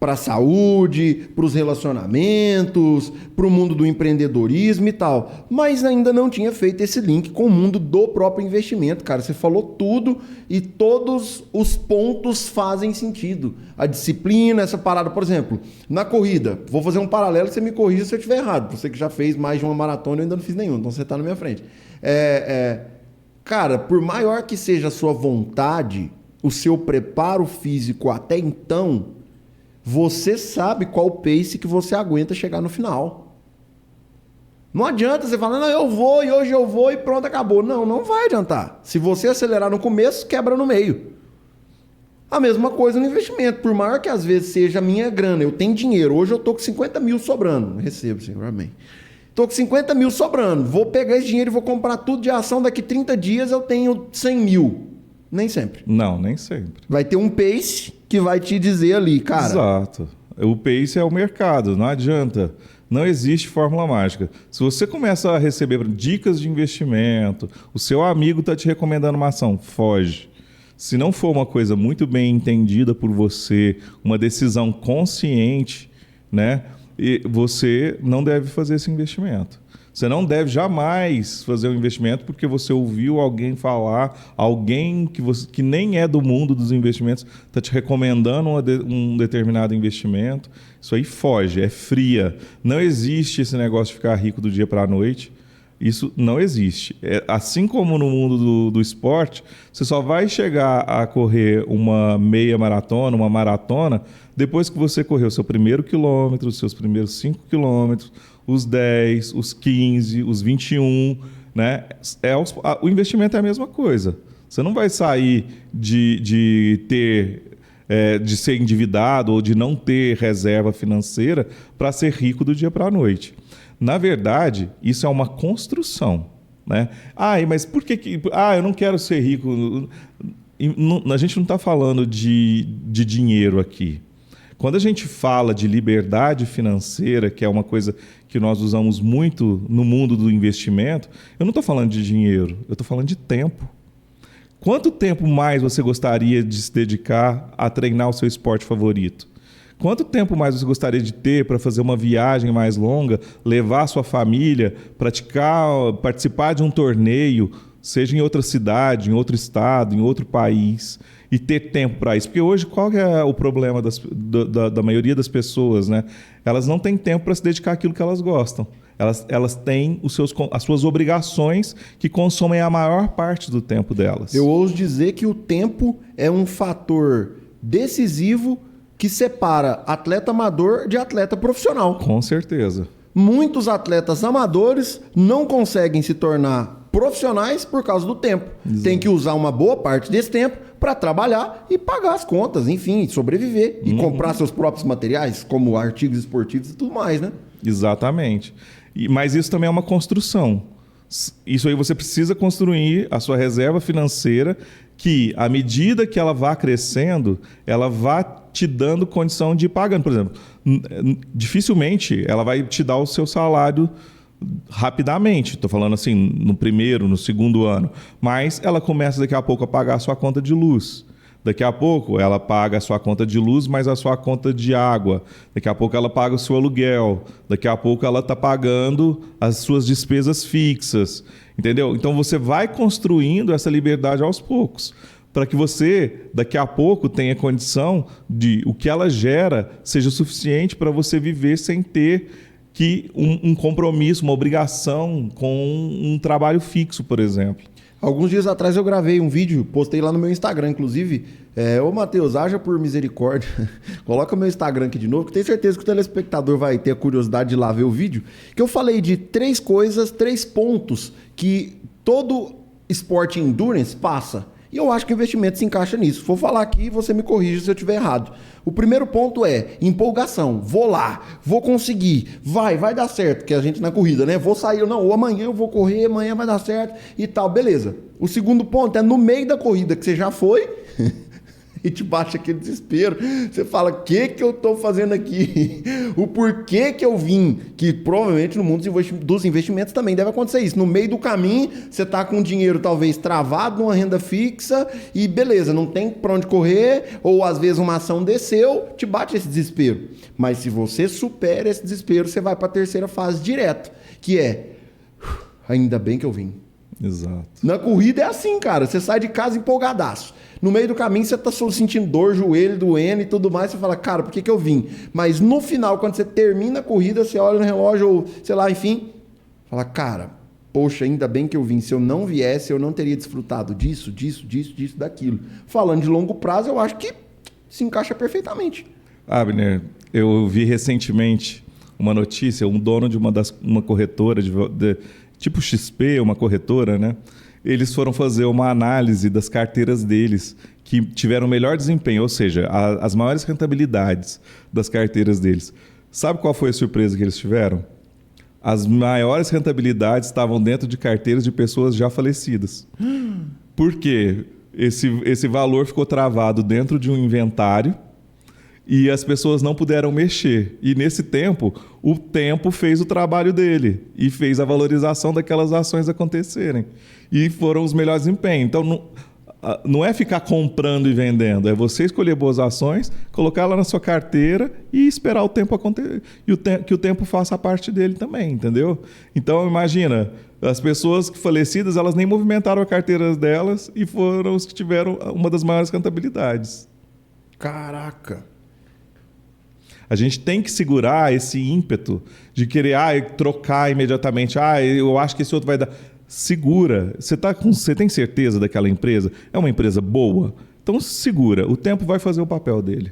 para a saúde, para os relacionamentos, para o mundo do empreendedorismo e tal. Mas ainda não tinha feito esse link com o mundo do próprio investimento, cara. Você falou tudo e todos os pontos fazem sentido. A disciplina, essa parada, por exemplo, na corrida, vou fazer um paralelo, você me corrija se eu estiver errado. Você que já fez mais de uma maratona, eu ainda não fiz nenhuma, então você está na minha frente. Cara, por maior que seja a sua vontade, o seu preparo físico até então, você sabe qual pace que você aguenta chegar no final. Não adianta você falar, não, eu vou, e hoje eu vou, e pronto, acabou. Não, não vai adiantar. Se você acelerar no começo, quebra no meio. A mesma coisa no investimento. Por maior que às vezes seja a minha grana, eu tenho dinheiro. Hoje eu tô com 50 mil sobrando. Recebo, Senhor, amém. Tô com 50 mil sobrando. Vou pegar esse dinheiro e vou comprar tudo de ação. Daqui 30 dias eu tenho 100 mil. Nem sempre. Não, nem sempre. Vai ter um pace que vai te dizer ali, cara. Exato. O pace é o mercado, não adianta. Não existe fórmula mágica. Se você começa a receber dicas de investimento, o seu amigo está te recomendando uma ação, foge. Se não for uma coisa muito bem entendida por você, uma decisão consciente, né, você não deve fazer esse investimento. Você não deve jamais fazer um investimento porque você ouviu alguém falar, alguém que nem é do mundo dos investimentos está te recomendando um determinado investimento. Isso aí foge, é fria. Não existe esse negócio de ficar rico do dia para a noite. Isso não existe. Assim como no mundo do esporte, você só vai chegar a correr uma meia maratona, uma maratona, depois que você correu o seu primeiro quilômetro, os seus primeiros 5 quilômetros, os 10, os 15, os 21, né? O investimento é a mesma coisa. Você não vai sair de ser endividado ou de não ter reserva financeira para ser rico do dia para a noite. Na verdade, isso é uma construção, né? Mas por que eu não quero ser rico? A gente não está falando de dinheiro aqui. Quando a gente fala de liberdade financeira, que é uma coisa que nós usamos muito no mundo do investimento, eu não estou falando de dinheiro, eu estou falando de tempo. Quanto tempo mais você gostaria de se dedicar a treinar o seu esporte favorito? Quanto tempo mais você gostaria de ter para fazer uma viagem mais longa, levar a sua família, participar de um torneio, seja em outra cidade, em outro estado, em outro país, e ter tempo para isso? Porque hoje, qual que é o problema da maioria das pessoas, né? Elas não têm tempo para se dedicar àquilo que elas gostam. Elas têm as suas obrigações que consomem a maior parte do tempo delas. Eu ouso dizer que o tempo é um fator decisivo que separa atleta amador de atleta profissional. Com certeza. Muitos atletas amadores não conseguem se tornar profissionais por causa do tempo. Exato. Tem que usar uma boa parte desse tempo para trabalhar e pagar as contas, enfim, sobreviver e comprar seus próprios materiais, como artigos esportivos e tudo mais, né? Exatamente. Mas isso também é uma construção. Isso aí você precisa construir a sua reserva financeira que, à medida que ela vá crescendo, ela vá te dando condição de ir pagando. Por exemplo, dificilmente ela vai te dar o seu salário rapidamente. Estou falando assim, no primeiro, no segundo ano. Mas ela começa daqui a pouco a pagar a sua conta de luz. Daqui a pouco ela paga a sua conta de luz, mais a sua conta de água. Daqui a pouco ela paga o seu aluguel. Daqui a pouco ela está pagando as suas despesas fixas. Entendeu? Então você vai construindo essa liberdade aos poucos, para que você, daqui a pouco, tenha condição de o que ela gera seja suficiente para você viver sem ter que um compromisso, uma obrigação com um trabalho fixo, por exemplo. Alguns dias atrás eu gravei um vídeo, postei lá no meu Instagram, inclusive. Ô Matheus, haja por misericórdia. Coloca o meu Instagram aqui de novo, que tenho certeza que o telespectador vai ter a curiosidade de ir lá ver o vídeo. Que eu falei de 3 coisas, 3 pontos que todo esporte endurance passa. E eu acho que o investimento se encaixa nisso. Vou falar aqui e você me corrige se eu estiver errado. O primeiro ponto é empolgação. Vou lá, vou conseguir, vai dar certo, que a gente na corrida, né? Vou sair, não, ou amanhã eu vou correr, amanhã vai dar certo e tal, beleza. O segundo ponto é no meio da corrida que você já foi, e te bate aquele desespero. Você fala, o que eu estou fazendo aqui? O porquê que eu vim? Que provavelmente no mundo dos investimentos também deve acontecer isso. No meio do caminho, você está com dinheiro talvez travado numa renda fixa e beleza, não tem para onde correr, ou às vezes uma ação desceu, te bate esse desespero. Mas se você supera esse desespero, você vai para a terceira fase direto, que é, ainda bem que eu vim. Exato. Na corrida é assim, cara. Você sai de casa empolgadaço. No meio do caminho você tá sentindo dor, joelho doendo e tudo mais. Você fala, cara, por que eu vim? Mas no final, quando você termina a corrida, você olha no relógio ou sei lá, enfim, fala, cara, poxa, ainda bem que eu vim. Se eu não viesse, eu não teria desfrutado disso, daquilo. Falando de longo prazo, eu acho que se encaixa perfeitamente. Abner, eu vi recentemente uma notícia, um dono de uma corretora tipo XP, uma corretora, né? Eles foram fazer uma análise das carteiras deles que tiveram melhor desempenho, ou seja, as maiores rentabilidades das carteiras deles. Sabe qual foi a surpresa que eles tiveram? As maiores rentabilidades estavam dentro de carteiras de pessoas já falecidas. Por quê? Esse valor ficou travado dentro de um inventário e as pessoas não puderam mexer. E nesse tempo, o tempo fez o trabalho dele e fez a valorização daquelas ações acontecerem. E foram os melhores desempenhos. Então, não é ficar comprando e vendendo, é você escolher boas ações, colocar ela na sua carteira e esperar o tempo acontecer. E que o tempo faça a parte dele também, entendeu? Então, imagina, as pessoas falecidas, elas nem movimentaram a carteira delas e foram os que tiveram uma das maiores rentabilidades. Caraca! A gente tem que segurar esse ímpeto de querer trocar imediatamente. Eu acho que esse outro vai dar. Segura. Você tem certeza daquela empresa? É uma empresa boa? Então segura. O tempo vai fazer o papel dele.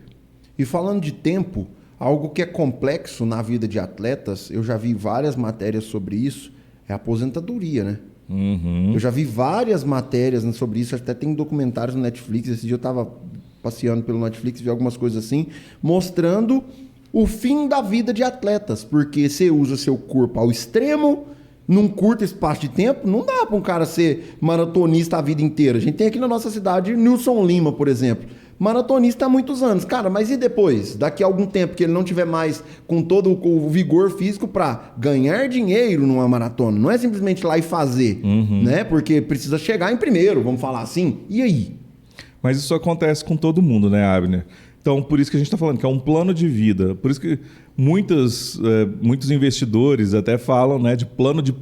E falando de tempo, algo que é complexo na vida de atletas, eu já vi várias matérias sobre isso, é a aposentadoria, né? Uhum. Eu já vi várias matérias sobre isso, até tem documentários no Netflix. Esse dia eu estava passeando pelo Netflix, vi algumas coisas assim, mostrando o fim da vida de atletas, porque você usa seu corpo ao extremo, num curto espaço de tempo, não dá para um cara ser maratonista a vida inteira. A gente tem aqui na nossa cidade Nilson Lima, por exemplo, maratonista há muitos anos. Cara, mas e depois? Daqui a algum tempo que ele não tiver mais com todo o vigor físico para ganhar dinheiro numa maratona, não é simplesmente ir lá e fazer, né? Porque precisa chegar em primeiro, vamos falar assim. E aí? Mas isso acontece com todo mundo, né, Abner? Então, por isso que a gente está falando que é um plano de vida. Por isso que muitos investidores até falam, né, de plano de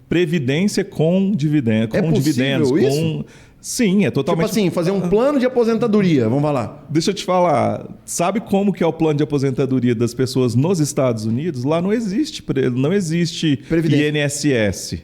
previdência com dividendos. É possível isso? Sim, é totalmente... Tipo assim, fazer um plano de aposentadoria, vamos falar. Deixa eu te falar, sabe como que é o plano de aposentadoria das pessoas nos Estados Unidos? Lá não existe INSS.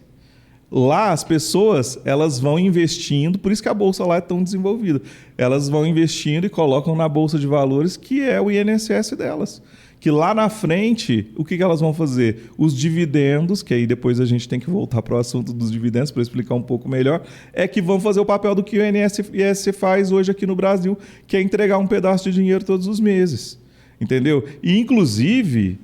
Lá as pessoas, elas vão investindo, por isso que a bolsa lá é tão desenvolvida. Elas vão investindo e colocam na bolsa de valores, que é o INSS delas. Que lá na frente, o que elas vão fazer? Os dividendos, que aí depois a gente tem que voltar para o assunto dos dividendos para explicar um pouco melhor, é que vão fazer o papel do que o INSS faz hoje aqui no Brasil, que é entregar um pedaço de dinheiro todos os meses. Entendeu? E, inclusive,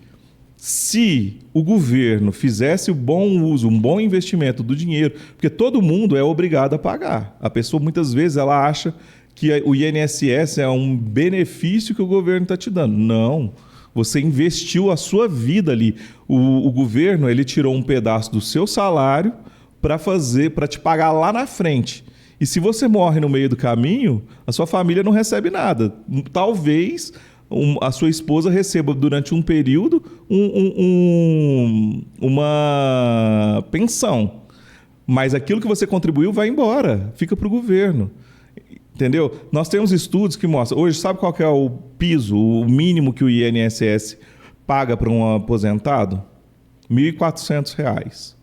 se o governo fizesse um bom uso, um bom investimento do dinheiro, porque todo mundo é obrigado a pagar. A pessoa, muitas vezes, ela acha que o INSS é um benefício que o governo está te dando. Não. Você investiu a sua vida ali. O governo, ele tirou um pedaço do seu salário para te pagar lá na frente. E se você morre no meio do caminho, a sua família não recebe nada. Talvez a sua esposa receba durante um período uma pensão. Mas aquilo que você contribuiu vai embora, fica para o governo. Entendeu? Nós temos estudos que mostram... Hoje, sabe qual que é o piso, o mínimo que o INSS paga para um aposentado? R$ 1.400.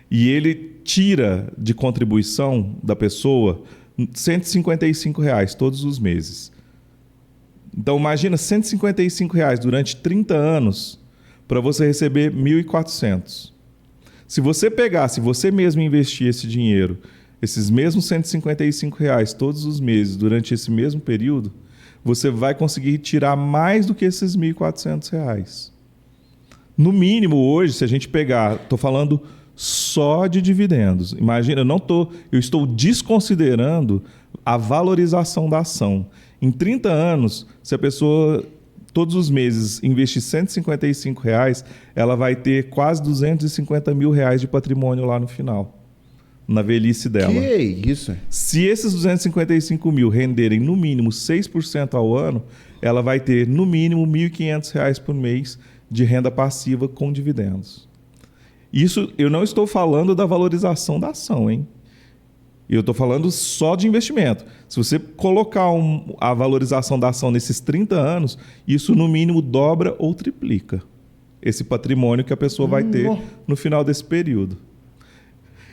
E ele tira de contribuição da pessoa R$ 155 todos os meses. Então, imagina R$ 155 durante 30 anos para você receber R$ 1.400. Se você mesmo investir esse dinheiro, esses mesmos R$ 155 todos os meses durante esse mesmo período, você vai conseguir tirar mais do que esses R$ 1.400. No mínimo, hoje, se a gente pegar... Estou falando só de dividendos. Imagina, eu estou desconsiderando a valorização da ação. Em 30 anos, se a pessoa todos os meses investir R$ 155, ela vai ter quase R$ 250 mil de patrimônio lá no final, na velhice dela. Que isso? Se esses 255 mil renderem no mínimo 6% ao ano, ela vai ter no mínimo R$ 1.500 por mês de renda passiva com dividendos. Isso eu não estou falando da valorização da ação, hein? Eu estou falando só de investimento. Se você colocar a valorização da ação nesses 30 anos, isso no mínimo dobra ou triplica esse patrimônio que a pessoa vai ter no final desse período.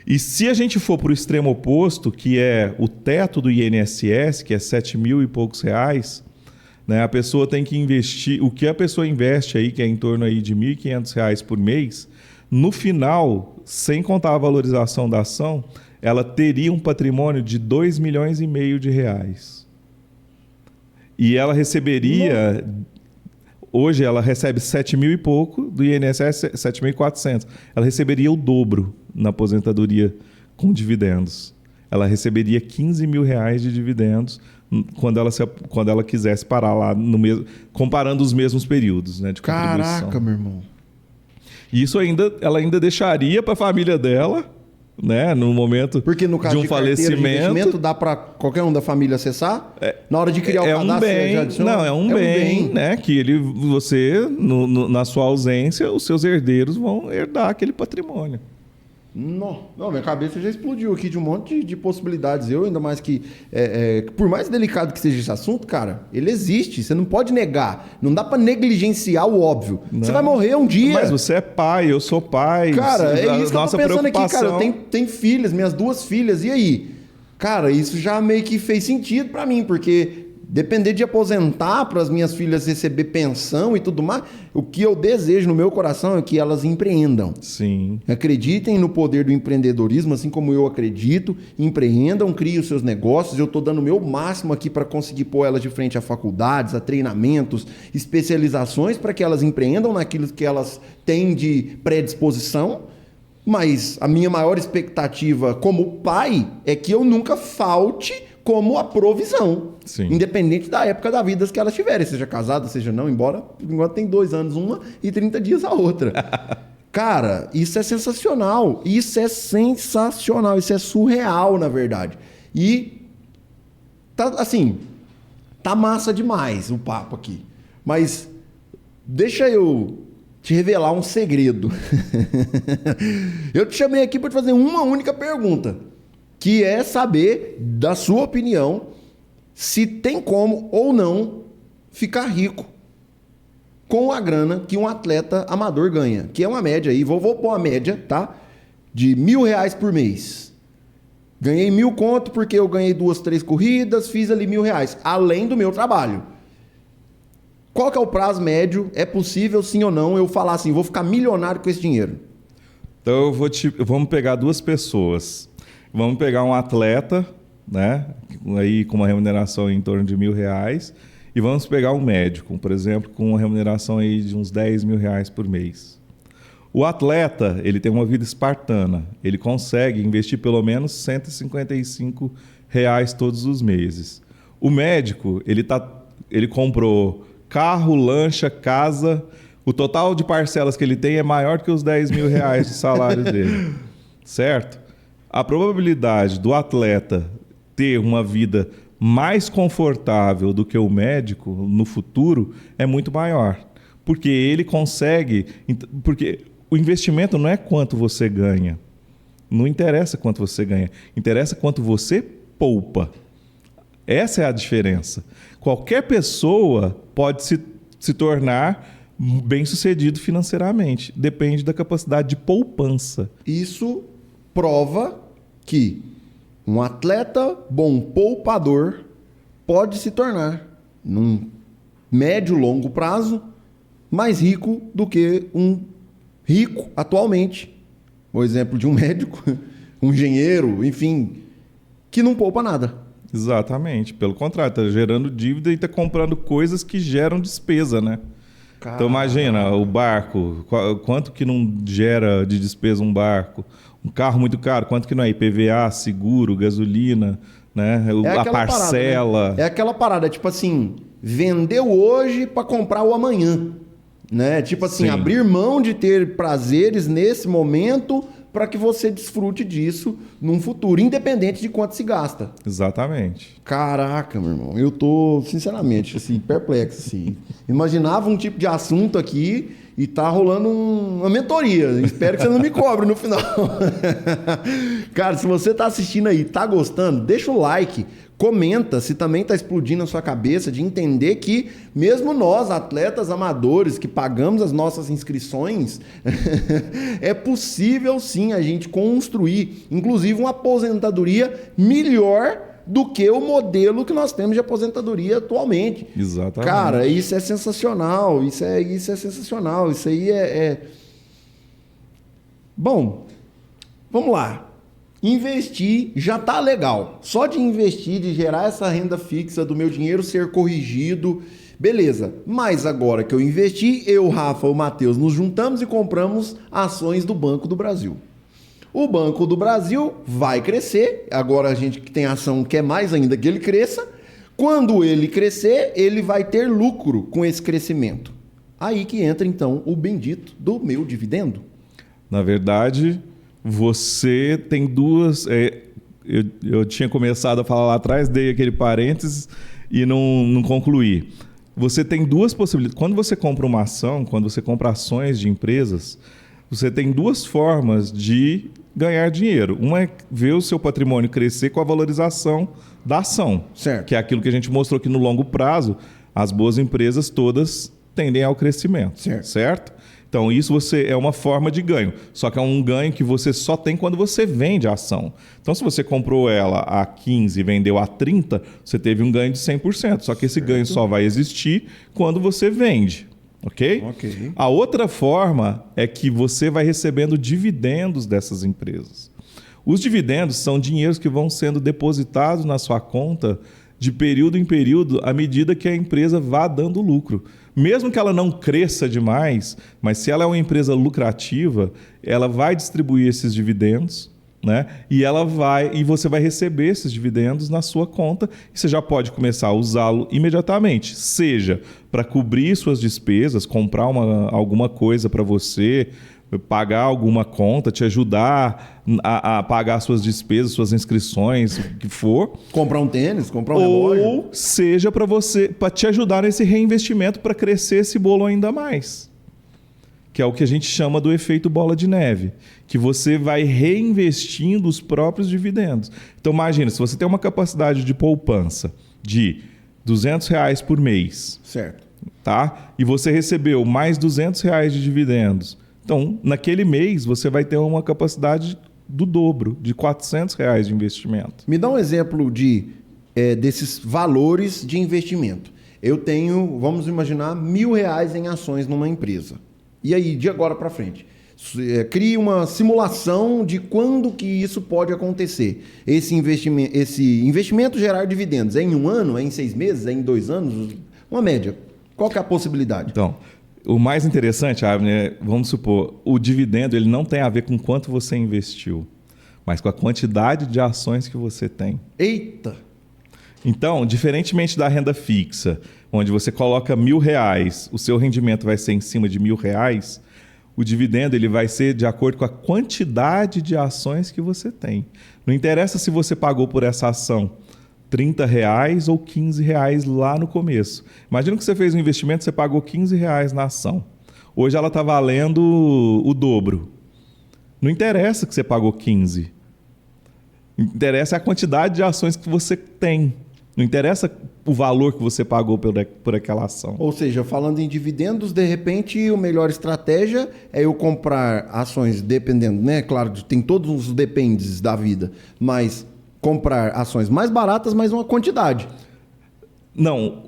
E se a gente for para o extremo oposto, que é o teto do INSS, que é 7 mil e poucos reais, né, a pessoa tem que investir, o que a pessoa investe aí, que é em torno aí de R$ 1.500 por mês, no final, sem contar a valorização da ação, ela teria um patrimônio de R$2,5 milhões. E ela receberia... Hoje ela recebe 7 mil e pouco, do INSS 7.400. Ela receberia o dobro na aposentadoria com dividendos. Ela receberia R$15 mil de dividendos quando ela quisesse parar lá, comparando os mesmos períodos, né, de contribuição. Caraca, meu irmão. E isso ela ainda deixaria para a família dela, né, no momento porque no caso de um falecimento, de investimento dá para qualquer um da família acessar? Na hora de criar o cadastro, um bem, é um bem, né, que você na sua ausência, os seus herdeiros vão herdar aquele patrimônio. Não, minha cabeça já explodiu aqui de um monte de possibilidades. Ainda mais que, por mais delicado que seja esse assunto, cara, ele existe. Você não pode negar. Não dá pra negligenciar o óbvio. Não. Você vai morrer um dia. Mas você é pai, eu sou pai. Cara, é isso que eu tô pensando aqui, cara. Eu tenho filhas, minhas 2 filhas. E aí? Cara, isso já meio que fez sentido pra mim, porque... depender de aposentar para as minhas filhas receber pensão e tudo mais, o que eu desejo no meu coração é que elas empreendam. Sim. Acreditem no poder do empreendedorismo, assim como eu acredito. Empreendam, criem os seus negócios. Eu estou dando o meu máximo aqui para conseguir pôr elas de frente a faculdades, a treinamentos, especializações, para que elas empreendam naquilo que elas têm de predisposição. Mas a minha maior expectativa como pai é que eu nunca falte como a provisão. Sim. Independente da época da vida que elas tiverem, seja casada, seja não, embora por enquanto tem 2 anos uma e 30 dias a outra. Cara, isso é sensacional. Isso é sensacional. Isso é surreal, na verdade. E tá assim, tá massa demais o papo aqui. Mas deixa eu te revelar um segredo. Eu te chamei aqui para te fazer uma única pergunta, que é saber, da sua opinião, se tem como ou não ficar rico com a grana que um atleta amador ganha, que é uma média aí, vou pôr uma média, tá? De R$1.000 por mês. Ganhei 1.000 conto porque eu ganhei 2, 3 corridas, fiz ali R$1.000, além do meu trabalho. Qual que é o prazo médio? É possível, sim ou não, eu falar assim, vou ficar milionário com esse dinheiro? Então vamos pegar 2 pessoas. Vamos pegar um atleta, né, aí com uma remuneração em torno de R$1.000, e vamos pegar um médico, por exemplo, com uma remuneração aí de uns R$10 mil por mês. O atleta, ele tem uma vida espartana, ele consegue investir pelo menos R$155 todos os meses. O médico, ele comprou carro, lancha, casa, o total de parcelas que ele tem é maior que os R$10 mil de salário dele, certo? A probabilidade do atleta ter uma vida mais confortável do que o médico no futuro é muito maior. Porque ele consegue... Porque o investimento não é quanto você ganha. Não interessa quanto você ganha. Interessa quanto você poupa. Essa é a diferença. Qualquer pessoa pode se tornar bem-sucedido financeiramente. Depende da capacidade de poupança. Isso prova que um atleta bom poupador pode se tornar, num médio e longo prazo, mais rico do que um rico atualmente. O exemplo de um médico, um engenheiro, enfim, que não poupa nada. Exatamente. Pelo contrário, está gerando dívida e está comprando coisas que geram despesa, né? Então imagina, o barco, quanto que não gera de despesa um barco? Um carro muito caro, quanto que não é IPVA, seguro, gasolina, né? A parcela. Parada, né? É aquela parada, tipo assim, vendeu hoje para comprar o amanhã. Né? Tipo assim, Sim. abrir mão de ter prazeres nesse momento para que você desfrute disso num futuro, independente de quanto se gasta. Exatamente. Caraca, meu irmão, eu tô, sinceramente, assim, perplexo, assim. Imaginava um tipo de assunto aqui e tá rolando uma mentoria. Espero que você não me cobre no final. Cara, se você tá assistindo aí, tá gostando, deixa o like, comenta se também tá explodindo na sua cabeça de entender que mesmo nós, atletas amadores, que pagamos as nossas inscrições, é possível sim a gente construir, inclusive, uma aposentadoria melhor do que o modelo que nós temos de aposentadoria atualmente. Exatamente. Cara, isso é sensacional, isso é sensacional, isso aí Bom, vamos lá. Investir já tá legal. Só de investir, de gerar essa renda fixa do meu dinheiro ser corrigido, beleza. Mas agora que eu investi, eu, Rafa, o Matheus, nos juntamos e compramos ações do Banco do Brasil. O Banco do Brasil vai crescer. Agora a gente que tem ação quer mais ainda que ele cresça. Quando ele crescer, ele vai ter lucro com esse crescimento. Aí que entra então o bendito do meu dividendo. Na verdade, você tem duas... eu tinha começado a falar lá atrás, dei aquele parênteses e não concluí. Você tem duas possibilidades. Quando você compra uma ação, quando você compra ações de empresas, você tem duas formas de ganhar dinheiro. Uma é ver o seu patrimônio crescer com a valorização da ação. Certo. Que é aquilo que a gente mostrou que no longo prazo, as boas empresas todas tendem ao crescimento. Certo? Então, isso é uma forma de ganho. Só que é um ganho que você só tem quando você vende a ação. Então, se você comprou ela a 15 e vendeu a 30, você teve um ganho de 100%. Só que esse ganho só vai existir quando você vende. Ok? A outra forma é que você vai recebendo dividendos dessas empresas. Os dividendos são dinheiros que vão sendo depositados na sua conta de período em período à medida que a empresa vá dando lucro. Mesmo que ela não cresça demais, mas se ela é uma empresa lucrativa, ela vai distribuir esses dividendos, né? E você vai receber esses dividendos na sua conta e você já pode começar a usá-lo imediatamente, seja para cobrir suas despesas, comprar alguma coisa para você, pagar alguma conta, te ajudar a pagar suas despesas, suas inscrições, o que for. Comprar um tênis, comprar um relógio. Ou seja para te ajudar nesse reinvestimento para crescer esse bolo ainda mais. Que é o que a gente chama do efeito bola de neve, que você vai reinvestindo os próprios dividendos. Então imagina, se você tem uma capacidade de poupança de R$200 por mês, certo, tá? E você recebeu mais R$200 de dividendos, então naquele mês você vai ter uma capacidade do dobro, de R$400 de investimento. Me dá um exemplo desses valores de investimento. Eu tenho, vamos imaginar, R$1.000 em ações numa empresa. E aí, de agora para frente, crie uma simulação de quando que isso pode acontecer. Esse investimento gerar dividendos. É em 1 ano? É em 6 meses? É em 2 anos? Uma média. Qual que é a possibilidade? Então, o mais interessante, Abner, vamos supor, o dividendo ele não tem a ver com quanto você investiu, mas com a quantidade de ações que você tem. Eita! Então, diferentemente da renda fixa, onde você coloca R$1.000, o seu rendimento vai ser em cima de R$1.000, o dividendo ele vai ser de acordo com a quantidade de ações que você tem. Não interessa se você pagou por essa ação R$30 ou R$15 lá no começo. Imagina que você fez um investimento, você pagou R$15 na ação. Hoje ela está valendo o dobro. Não interessa que você pagou 15. Interessa a quantidade de ações que você tem. Não interessa o valor que você pagou por aquela ação. Ou seja, falando em dividendos, de repente, a melhor estratégia é eu comprar ações, dependendo, né? Claro, tem todos os dependes da vida, mas comprar ações mais baratas, mas uma quantidade. Não,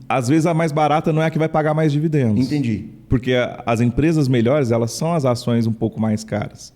às vezes a mais barata não é a que vai pagar mais dividendos. Entendi. Porque as empresas melhores, elas são as ações um pouco mais caras.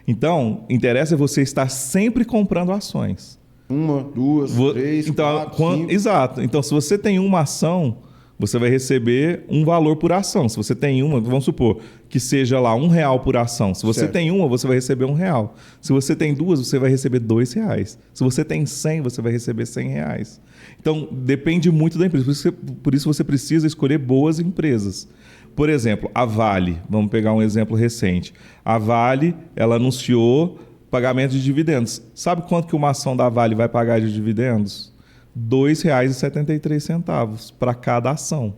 Então, interessa você estar sempre comprando ações. 1, 2, 3, então, 4, 5. Exato. Então, se você tem uma ação, você vai receber um valor por ação. Se você tem uma, vamos supor que seja lá R$1 por ação. Se você tem uma, você vai receber R$1. Se você tem duas, você vai receber R$2. Se você tem 100, você vai receber R$100. Então, depende muito da empresa. Por isso você precisa escolher boas empresas. Por exemplo, a Vale. Vamos pegar um exemplo recente. A Vale, ela anunciou pagamento de dividendos. Sabe quanto que uma ação da Vale vai pagar de dividendos? R$2,73 para cada ação.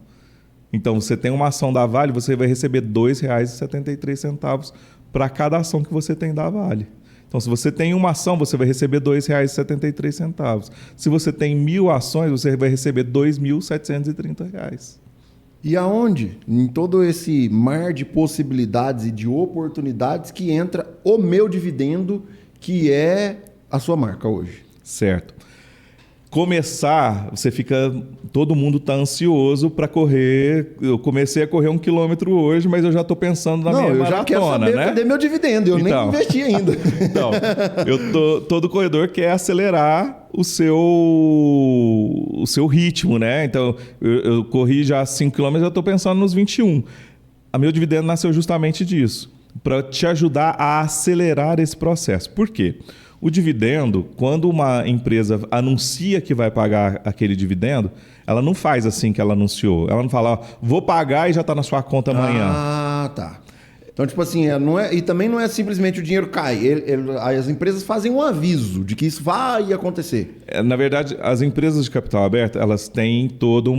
Então, você tem uma ação da Vale, você vai receber R$2,73 para cada ação que você tem da Vale. Então, se você tem uma ação, você vai receber R$2,73. Se você tem 1.000 ações, você vai receber R$2.730. E aonde? Em todo esse mar de possibilidades e de oportunidades que entra o Meu Dividendo, que é a sua marca hoje. Certo. Começar, todo mundo está ansioso para correr. Eu comecei a correr 1 quilômetro hoje, mas eu já estou pensando na minha maratona, eu já quero saber, né? Cadê meu dividendo? Eu nem investi ainda. Então, todo corredor quer acelerar o seu ritmo, né? Então, eu corri já 5 km, já estou pensando nos 21. A Meu Dividendo nasceu justamente disso, para te ajudar a acelerar esse processo. Por quê? O dividendo, quando uma empresa anuncia que vai pagar aquele dividendo, ela não faz assim que ela anunciou. Ela não fala, vou pagar e já está na sua conta amanhã. Ah, tá. Então, tipo assim, e também não é simplesmente o dinheiro cai. As empresas fazem um aviso de que isso vai acontecer. Na verdade, as empresas de capital aberto, elas têm toda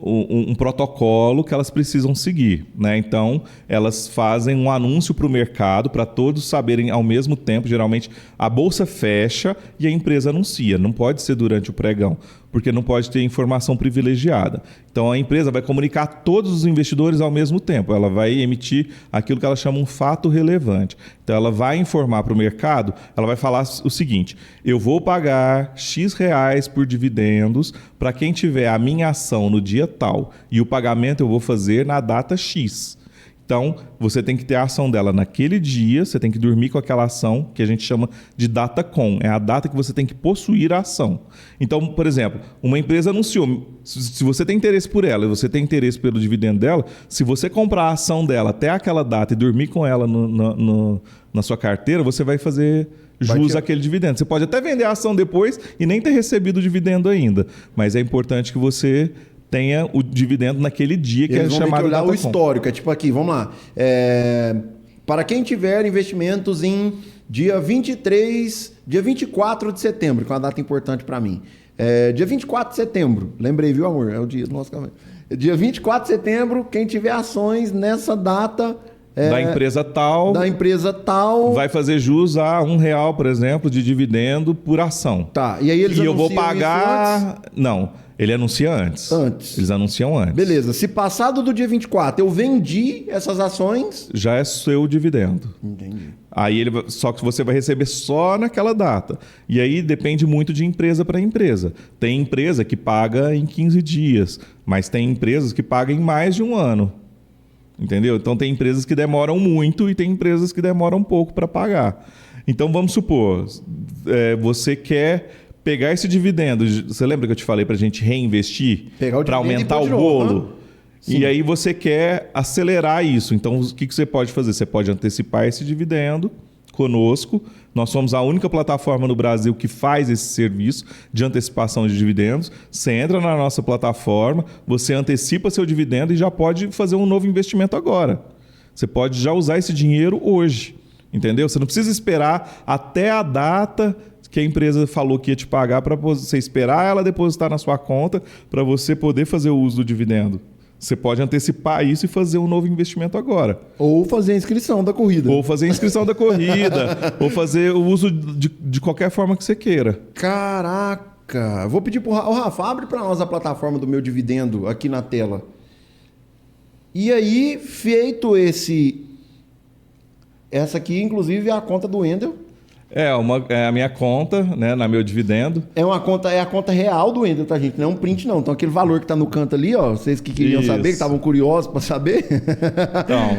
um protocolo que elas precisam seguir, né? Então, elas fazem um anúncio para o mercado, para todos saberem ao mesmo tempo. Geralmente, a bolsa fecha e a empresa anuncia. Não pode ser durante o pregão, porque não pode ter informação privilegiada. Então, a empresa vai comunicar a todos os investidores ao mesmo tempo. Ela vai emitir aquilo que ela chama um fato relevante. Então, ela vai informar para o mercado, ela vai falar o seguinte, eu vou pagar X reais por dividendos para quem tiver a minha ação no dia tal e o pagamento eu vou fazer na data X. Então, você tem que ter a ação dela naquele dia, você tem que dormir com aquela ação que a gente chama de data com. É a data que você tem que possuir a ação. Então, por exemplo, uma empresa anunciou, se você tem interesse por ela e você tem interesse pelo dividendo dela, se você comprar a ação dela até aquela data e dormir com ela na sua carteira, você vai fazer jus àquele dividendo. Você pode até vender a ação depois e nem ter recebido o dividendo ainda, mas é importante que você tenha o dividendo naquele dia que é chamado de olhar o histórico. É tipo aqui, vamos lá. Para quem tiver investimentos em dia 24 de setembro, que é uma data importante para mim. Dia 24 de setembro, lembrei, viu, amor? É o dia do nosso casamento. Dia 24 de setembro, quem tiver ações nessa data... da empresa tal, vai fazer jus a R$1, por exemplo, de dividendo por ação. Tá, e aí eles eu vou pagar... Não, ele anuncia antes. Eles anunciam antes. Beleza, se passado do dia 24 eu vendi essas ações... Já é seu dividendo. Entendi. Aí só que você vai receber só naquela data. E aí depende muito de empresa para empresa. Tem empresa que paga em 15 dias, mas tem empresas que pagam em mais de um ano. Entendeu? Então tem empresas que demoram muito e tem empresas que demoram pouco para pagar. Então vamos supor, você quer pegar esse dividendo. Você lembra que eu te falei para a gente reinvestir? Para aumentar o bolo? E aí você quer acelerar isso. Então o que você pode fazer? Você pode antecipar esse dividendo conosco. Nós somos a única plataforma no Brasil que faz esse serviço de antecipação de dividendos. Você entra na nossa plataforma, você antecipa seu dividendo e já pode fazer um novo investimento agora. Você pode já usar esse dinheiro hoje, entendeu? Você não precisa esperar até a data que a empresa falou que ia te pagar para você esperar ela depositar na sua conta para você poder fazer o uso do dividendo. Você pode antecipar isso e fazer um novo investimento agora. Ou fazer a inscrição da corrida. Ou fazer o uso de qualquer forma que você queira. Caraca! Vou pedir pro Rafa, abre para nós a plataforma do Meu Dividendo aqui na tela. E aí, feito essa aqui, inclusive, é a conta do Wendel. É a minha conta, né, na Meu Dividendo. É a conta real do Wendel, tá, gente? Não é um print, não. Então, aquele valor que tá no canto ali, ó, vocês que queriam saber, que estavam curiosos para saber. Então...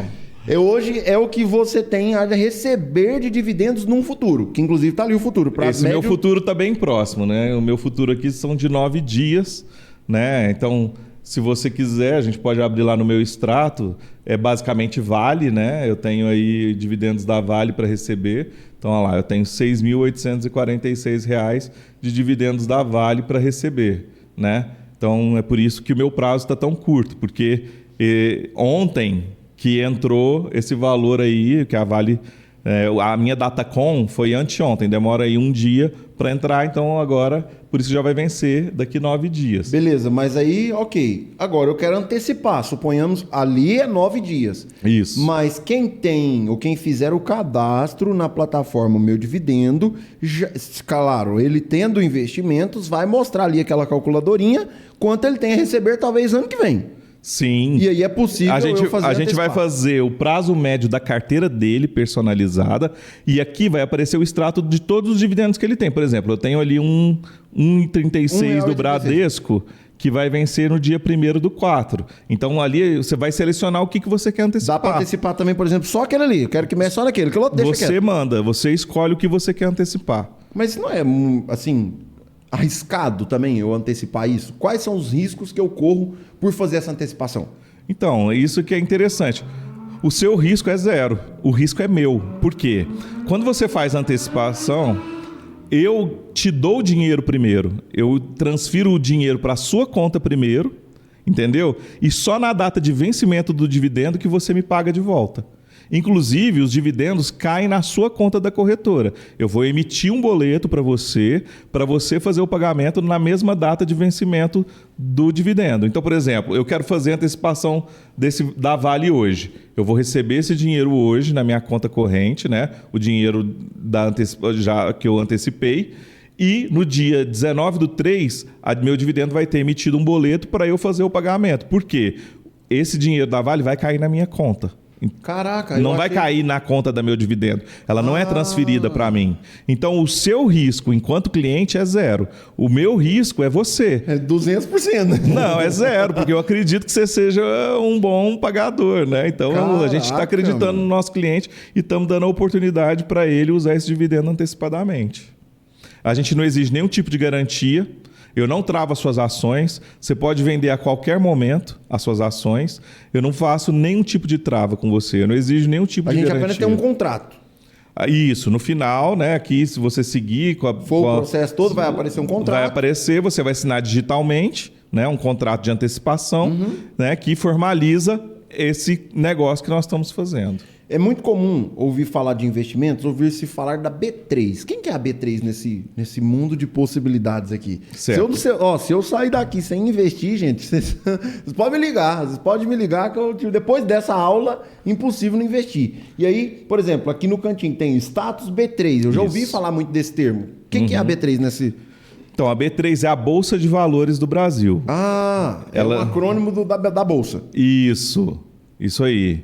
Hoje é o que você tem a receber de dividendos num futuro, que inclusive tá ali o futuro. Esse meu futuro tá bem próximo, né? O meu futuro aqui são de 9 dias. né? Então, se você quiser, a gente pode abrir lá no meu extrato, é basicamente Vale, né? Eu tenho aí dividendos da Vale para receber. Então, olha lá, eu tenho R$ 6.846 de dividendos da Vale para receber, né? Então, é por isso que o meu prazo está tão curto, porque ontem que entrou esse valor aí, que a Vale... a minha Datacom foi anteontem, demora aí um dia para entrar, então agora, por isso já vai vencer daqui 9 dias. Beleza, mas aí, ok. Agora eu quero antecipar, suponhamos, ali é 9 dias. Isso. Mas quem tem, ou quem fizer o cadastro na plataforma Meu Dividendo, claro, ele tendo investimentos, vai mostrar ali aquela calculadorinha, quanto ele tem a receber talvez ano que vem. Sim. E aí é possível a gente antecipar. vai fazer o prazo médio da carteira dele personalizada e aqui vai aparecer o extrato de todos os dividendos que ele tem. Por exemplo, eu tenho ali um 1,36 do Bradesco que vai vencer no dia 1º/4. Então ali você vai selecionar o que você quer antecipar. Dá para antecipar também, por exemplo, só aquele ali. Eu quero que meça só naquele. Você manda, você escolhe o que você quer antecipar. Mas não é assim... arriscado também eu antecipar isso? Quais são os riscos que eu corro por fazer essa antecipação? Então, isso que é interessante. O seu risco é zero, o risco é meu. Por quê? Quando você faz a antecipação, eu te dou o dinheiro primeiro, eu transfiro o dinheiro para a sua conta primeiro, entendeu? E só na data de vencimento do dividendo que você me paga de volta. Inclusive, os dividendos caem na sua conta da corretora. Eu vou emitir um boleto para você fazer o pagamento na mesma data de vencimento do dividendo. Então, por exemplo, eu quero fazer a antecipação da Vale hoje. Eu vou receber esse dinheiro hoje na minha conta corrente, né? O dinheiro que eu antecipei. E no dia 19/3, meu dividendo vai ter emitido um boleto para eu fazer o pagamento. Por quê? Esse dinheiro da Vale vai cair na minha conta. Caraca, não vai cair na conta da meu dividendo. Ela não é transferida para mim. Então, o seu risco enquanto cliente é zero. O meu risco é você. É 200%. Não, é zero, porque eu acredito que você seja um bom pagador, né? Então, a gente está acreditando no nosso cliente e estamos dando a oportunidade para ele usar esse dividendo antecipadamente. A gente não exige nenhum tipo de garantia. Eu não travo as suas ações. Você pode vender a qualquer momento as suas ações. Eu não faço nenhum tipo de trava com você. Eu não exijo nenhum tipo de garantia. A gente apenas tem um contrato. Isso. No final, né? Aqui, se você seguir... o processo todo, vai aparecer um contrato. Vai aparecer, você vai assinar digitalmente, né, um contrato de antecipação, né, que formaliza esse negócio que nós estamos fazendo. É muito comum ouvir falar de investimentos, ouvir-se falar da B3. Quem que é a B3 nesse mundo de possibilidades aqui? Certo. Se eu sair daqui sem investir, gente, vocês podem me ligar. Vocês podem me ligar que depois dessa aula, impossível não investir. E aí, por exemplo, aqui no cantinho tem status B3. Eu já ouvi falar muito desse termo. O que é a B3 nesse... Então, a B3 é a Bolsa de Valores do Brasil. É um acrônimo da Bolsa. Isso aí.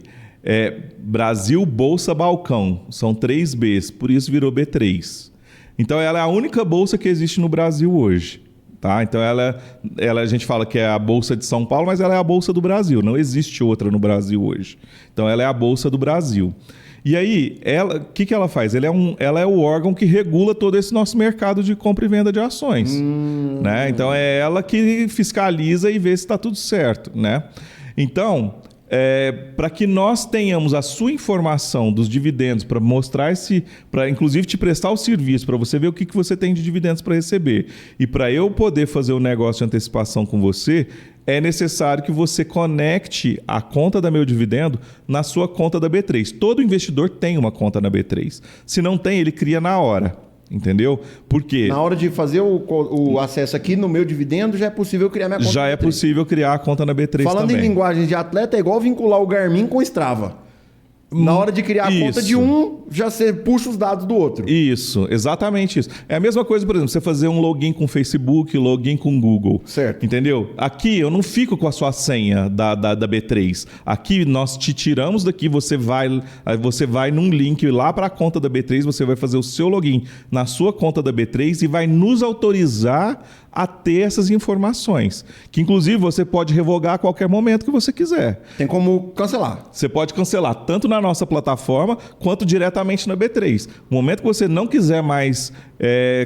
Brasil Bolsa Balcão. São 3 Bs, por isso virou B3. Então, ela é a única bolsa que existe no Brasil hoje. Tá? Então, a gente fala que é a Bolsa de São Paulo, mas ela é a Bolsa do Brasil. Não existe outra no Brasil hoje. Então, ela é a Bolsa do Brasil. E aí, o que ela faz? Ela é o órgão que regula todo esse nosso mercado de compra e venda de ações. Né? Então, é ela que fiscaliza e vê se está tudo certo. Né? Então, para que nós tenhamos a sua informação dos dividendos, para mostrar para inclusive te prestar o serviço, para você ver o que você tem de dividendos para receber, e para eu poder fazer o negócio de antecipação com você, é necessário que você conecte a conta da Meu Dividendo na sua conta da B3. Todo investidor tem uma conta na B3. Se não tem, ele cria na hora. Entendeu? Por quê? Na hora de fazer o acesso aqui no Meu Dividendo, já é possível criar minha conta já na B3. É possível criar a conta na B3 Falando também. em linguagem de atleta, é igual vincular o Garmin com o Strava. Na hora de criar a conta de um, já você puxa os dados do outro. Isso, exatamente isso. É a mesma coisa, por exemplo, você fazer um login com Facebook, login com Google. Certo. Entendeu? Aqui eu não fico com a sua senha da B3. Aqui nós te tiramos daqui, você vai num link lá para a conta da B3, você vai fazer o seu login na sua conta da B3 e vai nos autorizar a ter essas informações. Que inclusive você pode revogar a qualquer momento que você quiser. Tem como cancelar. Você pode cancelar tanto na nossa plataforma quanto diretamente na B3. No momento que você não quiser mais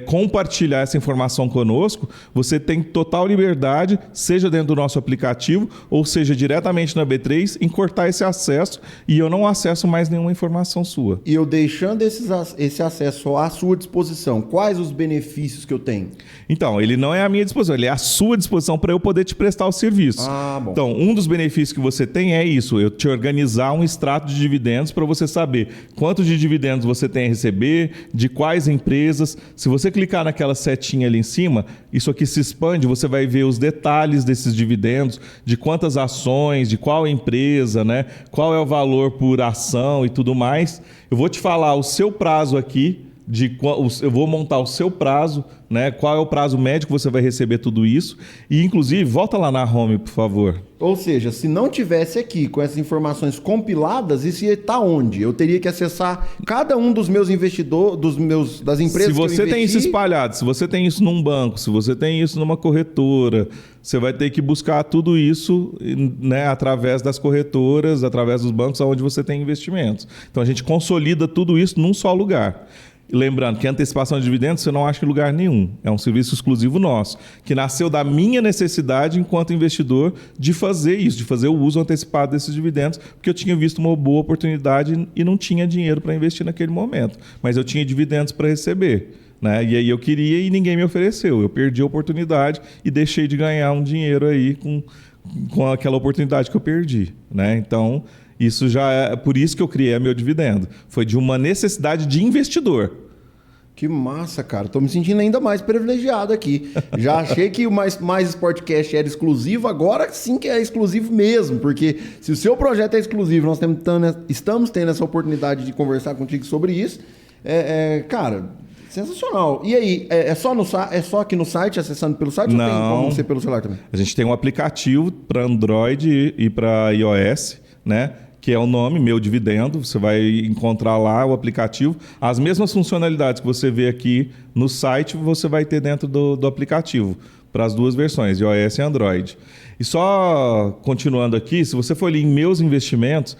compartilhar essa informação conosco, você tem total liberdade, seja dentro do nosso aplicativo ou seja diretamente na B3, em cortar esse acesso e eu não acesso mais nenhuma informação sua. E eu deixando esse acesso à sua disposição, quais os benefícios que eu tenho? Então, ele não é à minha disposição, ele é à sua disposição para eu poder te prestar o serviço. Bom. Então, um dos benefícios que você tem é isso, eu te organizar um extrato de dividendos para você saber quanto de dividendos você tem a receber, de quais empresas. Se você clicar naquela setinha ali em cima, isso aqui se expande, você vai ver os detalhes desses dividendos, de quantas ações, de qual empresa, né? Qual é o valor por ação e tudo mais. Eu vou te falar o seu prazo aqui, eu vou montar o seu prazo, né? Qual é o prazo médio que você vai receber tudo isso. E, inclusive, volta lá na home, por favor. Ou seja, se não tivesse aqui com essas informações compiladas, isso ia estar onde? Eu teria que acessar cada um dos meus investidores, das empresas que eu investi. Se você tem isso espalhado, se você tem isso num banco, se você tem isso numa corretora, você vai ter que buscar tudo isso, né, através das corretoras, através dos bancos onde você tem investimentos. Então, a gente consolida tudo isso num só lugar. Lembrando que a antecipação de dividendos você não acha em lugar nenhum. É um serviço exclusivo nosso, que nasceu da minha necessidade enquanto investidor de fazer isso, de fazer o uso antecipado desses dividendos, porque eu tinha visto uma boa oportunidade e não tinha dinheiro para investir naquele momento. Mas eu tinha dividendos para receber, né? E aí eu queria e ninguém me ofereceu. Eu perdi a oportunidade e deixei de ganhar um dinheiro aí com aquela oportunidade que eu perdi, né? Então, isso já é por isso que eu criei meu dividendo. Foi de uma necessidade de investidor. Que massa, cara. Tô me sentindo ainda mais privilegiado aqui. Já achei que o Mais Sportcast era exclusivo, agora sim que é exclusivo mesmo, porque se o seu projeto é exclusivo, nós estamos tendo essa oportunidade de conversar contigo sobre isso. Cara, sensacional. E aí, é só aqui no site, acessando pelo site? Não. Ou tem como ser pelo celular também? A gente tem um aplicativo para Android e para iOS, né? Que é o nome, Meu Dividendo. Você vai encontrar lá o aplicativo. As mesmas funcionalidades que você vê aqui no site, você vai ter dentro do aplicativo, para as duas versões, iOS e Android. E só continuando aqui, se você for ali em Meus Investimentos,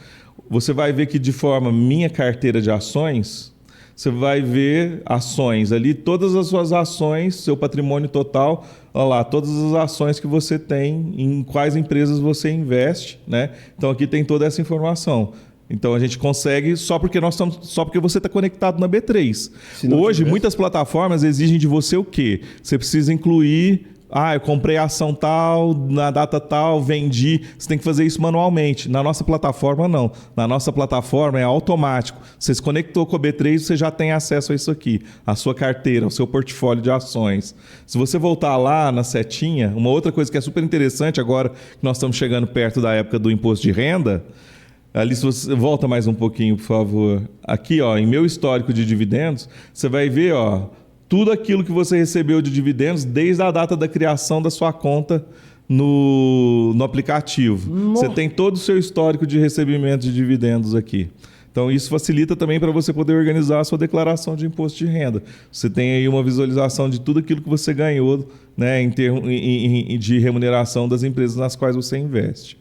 você vai ver que de forma Minha Carteira de Ações, você vai ver ações ali, todas as suas ações, seu patrimônio total, olha lá, todas as ações que você tem, em quais empresas você investe, né? Então aqui tem toda essa informação. Então a gente consegue só porque você está conectado na B3. Hoje, muitas plataformas exigem de você o quê? Você precisa incluir... eu comprei a ação tal, na data tal, vendi. Você tem que fazer isso manualmente. Na nossa plataforma, não. Na nossa plataforma é automático. Você se conectou com a B3, você já tem acesso a isso aqui. A sua carteira, o seu portfólio de ações. Se você voltar lá na setinha, uma outra coisa que é super interessante agora que nós estamos chegando perto da época do imposto de renda, ali, se você volta mais um pouquinho, por favor. Aqui, em meu histórico de dividendos, você vai ver, tudo aquilo que você recebeu de dividendos desde a data da criação da sua conta no aplicativo. Nossa. Você tem todo o seu histórico de recebimento de dividendos aqui. Então, isso facilita também para você poder organizar a sua declaração de imposto de renda. Você tem aí uma visualização de tudo aquilo que você ganhou, né, em termos de remuneração das empresas nas quais você investe.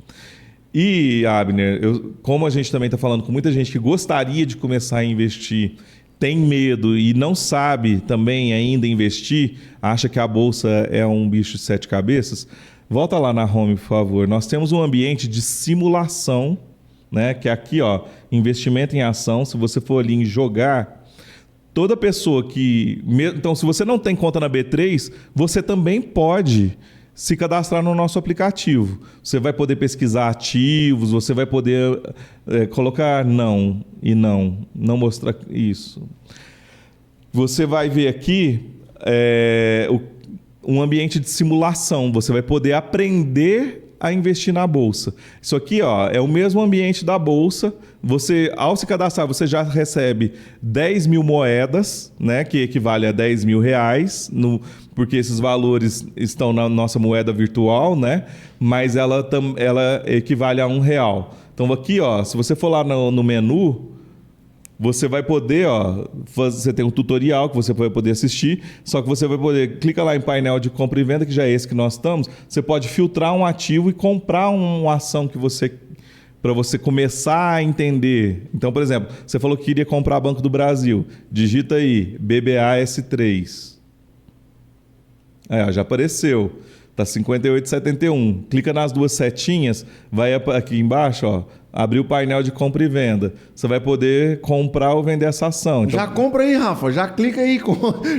E, Abner, como a gente também está falando com muita gente que gostaria de começar a investir, tem medo e não sabe também ainda investir, acha que a bolsa é um bicho de 7 cabeças, volta lá na home, por favor. Nós temos um ambiente de simulação, né, que é aqui, investimento em ação. Se você for ali em jogar, toda pessoa que... Então, se você não tem conta na B3, você também pode se cadastrar no nosso aplicativo. Você vai poder pesquisar ativos, você vai poder colocar não mostrar isso. Você vai ver aqui um ambiente de simulação. Você vai poder aprender a investir na bolsa. Isso aqui, é o mesmo ambiente da bolsa. Você, ao se cadastrar, você já recebe 10 mil moedas, né, que equivale a 10 mil reais, porque esses valores estão na nossa moeda virtual, né, mas ela equivale a R$1. Então aqui, se você for lá no menu, você vai poder, você tem um tutorial que você vai poder assistir, só que você vai poder, clica lá em painel de compra e venda, que já é esse que nós estamos, você pode filtrar um ativo e comprar uma ação que você para você começar a entender. Então, por exemplo, você falou que queria comprar Banco do Brasil. Digita aí, BBAS3. Já apareceu. Tá 58,71. Clica nas duas setinhas, vai aqui embaixo, ó, abrir o painel de compra e venda. Você vai poder comprar ou vender essa ação. Então, já compra aí, Rafa. Já clica aí.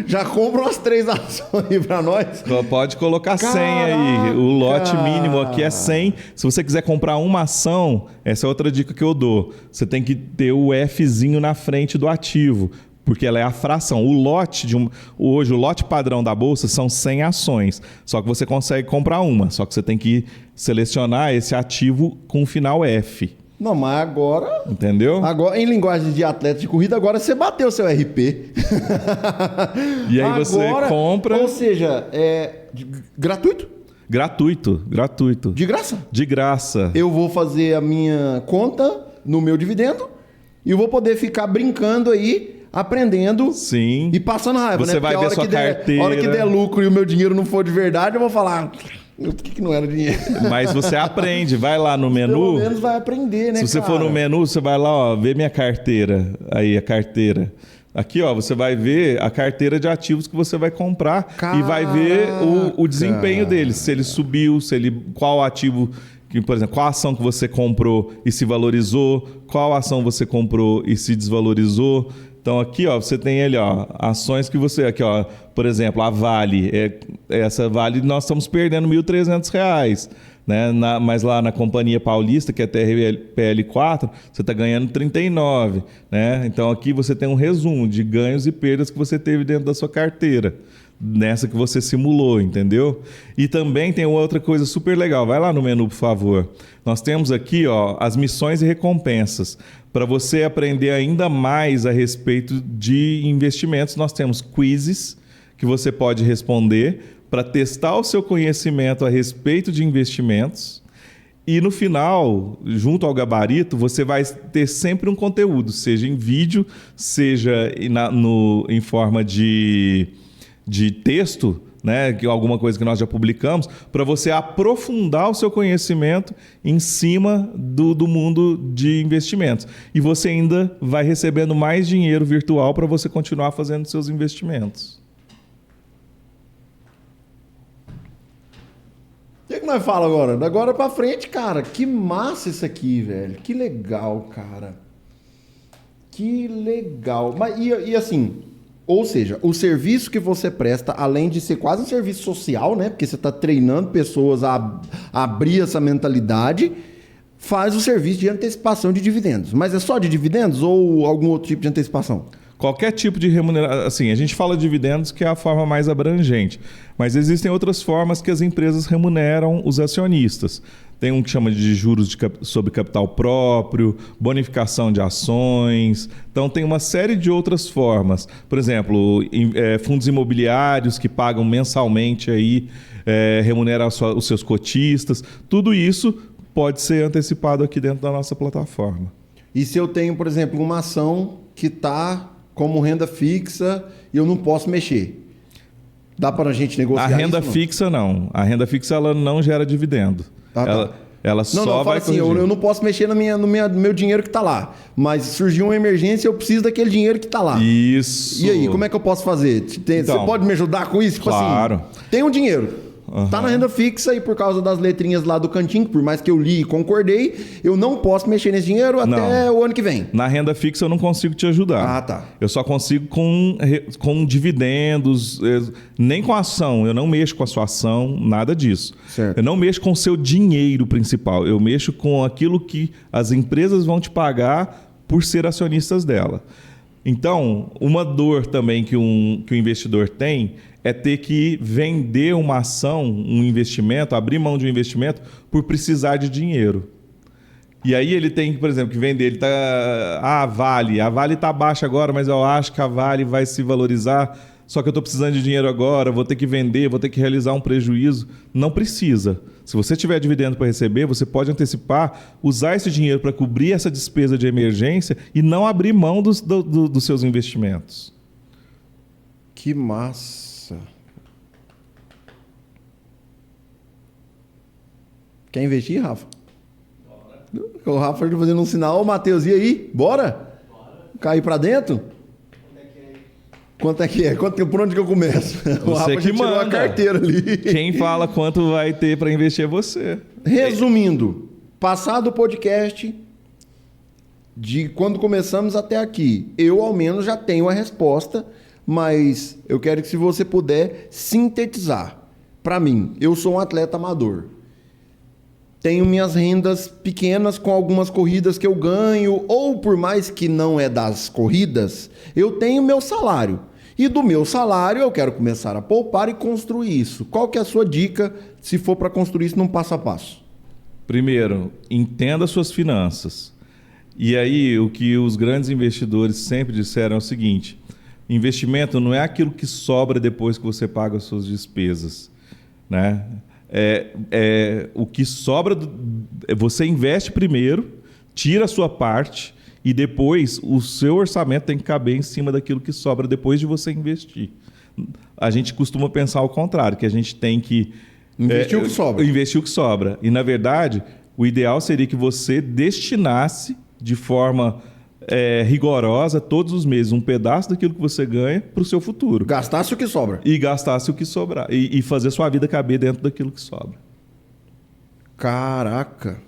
Já compra umas 3 ações aí pra nós. pode colocar 100 aí. O lote mínimo aqui é 100. Se você quiser comprar uma ação, essa é outra dica que eu dou. Você tem que ter o Fzinho na frente do ativo. Porque ela é a fração. O lote hoje, o lote padrão da bolsa são 100 ações. Só que você consegue comprar uma. Só que você tem que selecionar esse ativo com o final F. Não, mas agora... Entendeu? Agora, em linguagem de atleta de corrida, agora você bateu o seu RP. E aí você compra... Ou seja, gratuito? Gratuito. De graça? De graça. Eu vou fazer a minha conta no meu dividendo e eu vou poder ficar brincando aí, aprendendo. Sim. E passando raiva, você né? vai ver sua carteira. A hora que der lucro e o meu dinheiro não for de verdade, eu vou falar... Por que não era dinheiro? Mas você aprende, vai lá no menu. Pelo menos vai aprender, né, Se você for no menu, você vai lá, ó, ver minha carteira. Aí, a carteira. Aqui, ó, você vai ver a carteira de ativos que você vai comprar. Caraca. E vai ver o desempenho dele. Se ele subiu, qual ativo, por exemplo, qual ação que você comprou e se valorizou, qual ação você comprou e se desvalorizou. Então aqui, ó, você tem ali, ó, ações que você... Aqui, ó, por exemplo, a Vale. Essa Vale nós estamos perdendo R$ 1.300, né? Mas lá na Companhia Paulista, que é TRPL4, você está ganhando 39, né? Então aqui você tem um resumo de ganhos e perdas que você teve dentro da sua carteira. Nessa que você simulou, entendeu? E também tem outra coisa super legal. Vai lá no menu, por favor. Nós temos aqui, ó, as missões e recompensas. Para você aprender ainda mais a respeito de investimentos, nós temos quizzes que você pode responder para testar o seu conhecimento a respeito de investimentos. E no final, junto ao gabarito, você vai ter sempre um conteúdo, seja em vídeo, seja em forma de texto, né, alguma coisa que nós já publicamos, para você aprofundar o seu conhecimento em cima do mundo de investimentos. E você ainda vai recebendo mais dinheiro virtual para você continuar fazendo seus investimentos. O que nós falamos agora? Da agora para frente, cara. Que massa isso aqui, velho. Que legal, cara. Que legal. Mas, e assim... Ou seja, o serviço que você presta, além de ser quase um serviço social, né? Porque você está treinando pessoas a abrir essa mentalidade, faz o serviço de antecipação de dividendos. Mas é só de dividendos ou algum outro tipo de antecipação? Qualquer tipo de remuneração. Assim, a gente fala de dividendos que é a forma mais abrangente, mas existem outras formas que as empresas remuneram os acionistas. Tem um que chama de juros sobre capital próprio, bonificação de ações. Então, tem uma série de outras formas. Por exemplo, fundos imobiliários que pagam mensalmente aí, remuneram os seus cotistas. Tudo isso pode ser antecipado aqui dentro da nossa plataforma. E se eu tenho, por exemplo, uma ação que está como renda fixa e eu não posso mexer? Dá para a gente negociar isso? A renda fixa, não. A renda fixa ela não gera dividendo. Ela só vai assim, eu não posso mexer no meu dinheiro que está lá. Mas surgiu uma emergência, eu preciso daquele dinheiro que está lá. Isso. E aí, como é que eu posso fazer? Você pode me ajudar com isso? Tipo claro. Assim, tem um dinheiro. Tá na renda fixa e por causa das letrinhas lá do cantinho, por mais que eu li e concordei, eu não posso mexer nesse dinheiro até o ano que vem. Na renda fixa eu não consigo te ajudar. Ah, tá. Eu só consigo com dividendos, nem com ação. Eu não mexo com a sua ação, nada disso. Certo. Eu não mexo com o seu dinheiro principal. Eu mexo com aquilo que as empresas vão te pagar por ser acionistas dela. Então, uma dor também que o investidor tem é ter que vender uma ação, um investimento, abrir mão de um investimento por precisar de dinheiro. E aí ele tem, por exemplo, que vender, ele tá a Vale está baixa agora, mas eu acho que a Vale vai se valorizar, só que eu estou precisando de dinheiro agora, vou ter que vender, vou ter que realizar um prejuízo. Não precisa. Se você tiver dividendo para receber, você pode antecipar, usar esse dinheiro para cobrir essa despesa de emergência e não abrir mão dos seus investimentos. Que massa. Quer investir, Rafa? O Rafa tá fazendo um sinal. Ô, Matheus, e aí? Bora? Cair pra dentro? Quanto é que é? Por onde que eu começo? O Você Rafa que já tirou a manda. carteira ali. Quem fala quanto vai ter para investir é você. Resumindo, passado o podcast de quando começamos até aqui, eu ao menos já tenho a resposta, mas eu quero que se você puder sintetizar. Para mim, eu sou um atleta amador. Tenho minhas rendas pequenas com algumas corridas que eu ganho, ou por mais que não é das corridas, eu tenho meu salário. E do meu salário eu quero começar a poupar e construir isso. Qual que é a sua dica se for para construir isso num passo a passo? Primeiro, entenda suas finanças. E aí, o que os grandes investidores sempre disseram é o seguinte: investimento não é aquilo que sobra depois que você paga as suas despesas, né? O que sobra, você investe primeiro, tira a sua parte e depois o seu orçamento tem que caber em cima daquilo que sobra depois de você investir. A gente costuma pensar ao contrário, que a gente tem que Investir o que sobra. Investir o que sobra. E, na verdade, o ideal seria que você destinasse de forma rigorosa, todos os meses, um pedaço daquilo que você ganha para o seu futuro. Gastasse o que sobra. E gastasse o que sobrar. E fazer sua vida caber dentro daquilo que sobra. Caraca.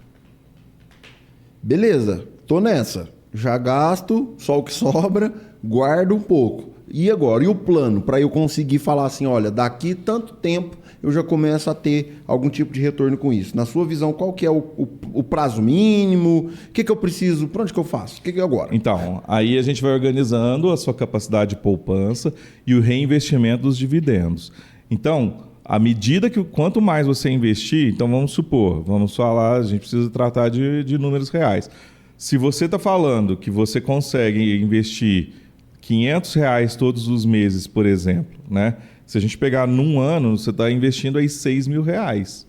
Beleza, tô nessa. Já gasto só o que sobra, guardo um pouco. E agora? E o plano para eu conseguir falar assim, olha, daqui tanto tempo eu já começo a ter algum tipo de retorno com isso. Na sua visão, qual que é o prazo mínimo? O que eu preciso? Por onde que eu faço? O que é agora? Então, aí a gente vai organizando a sua capacidade de poupança e o reinvestimento dos dividendos. Então, à medida que quanto mais você investir, então vamos falar, a gente precisa tratar de números reais. Se você está falando que você consegue investir R$500 todos os meses, por exemplo, né? Se a gente pegar num ano, você está investindo aí R$6.000.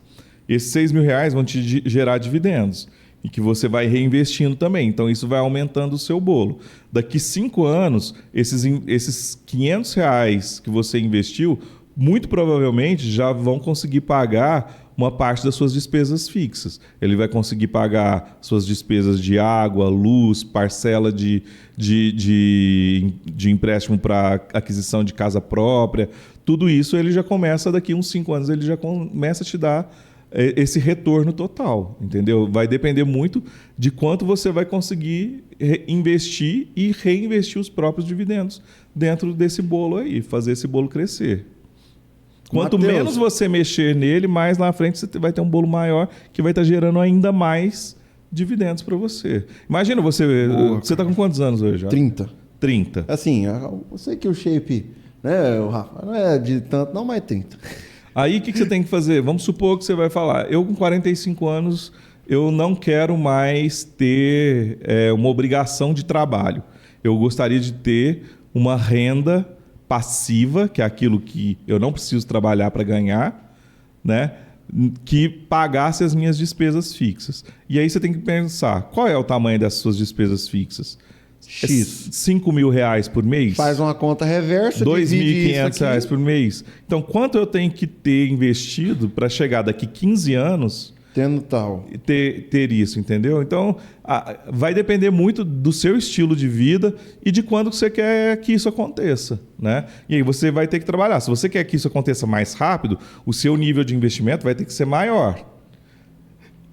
Esses R$6.000 vão te gerar dividendos e que você vai reinvestindo também. Então, isso vai aumentando o seu bolo. Daqui 5 anos, esses R$500 que você investiu, muito provavelmente já vão conseguir pagar uma parte das suas despesas fixas. Ele vai conseguir pagar suas despesas de água, luz, parcela de empréstimo para aquisição de casa própria. Tudo isso ele já começa, daqui uns 5 anos, ele já começa a te dar esse retorno total, entendeu? Vai depender muito de quanto você vai conseguir investir e reinvestir os próprios dividendos dentro desse bolo aí, fazer esse bolo crescer. Quanto Matheus, menos você mexer nele, mais lá na frente você vai ter um bolo maior que vai estar gerando ainda mais dividendos para você. Imagina você... Boa, você está com quantos anos hoje? Já? 30. 30. Assim, eu sei que o shape, né, Rafa, não é de tanto, não, mas 30. Aí o que você tem que fazer? Vamos supor que você vai falar, eu com 45 anos, eu não quero mais ter uma obrigação de trabalho. Eu gostaria de ter uma renda passiva, que é aquilo que eu não preciso trabalhar para ganhar, né? Que pagasse as minhas despesas fixas. E aí você tem que pensar, qual é o tamanho dessas suas despesas fixas? X. R$5.000 por mês? Faz uma conta reversa, divide isso R$2.500 aqui. por mês. Então, quanto eu tenho que ter investido para chegar daqui 15 anos Tendo tal. ter isso, entendeu? Então, vai depender muito do seu estilo de vida e de quando você quer que isso aconteça, né? E aí você vai ter que trabalhar. Se você quer que isso aconteça mais rápido, o seu nível de investimento vai ter que ser maior.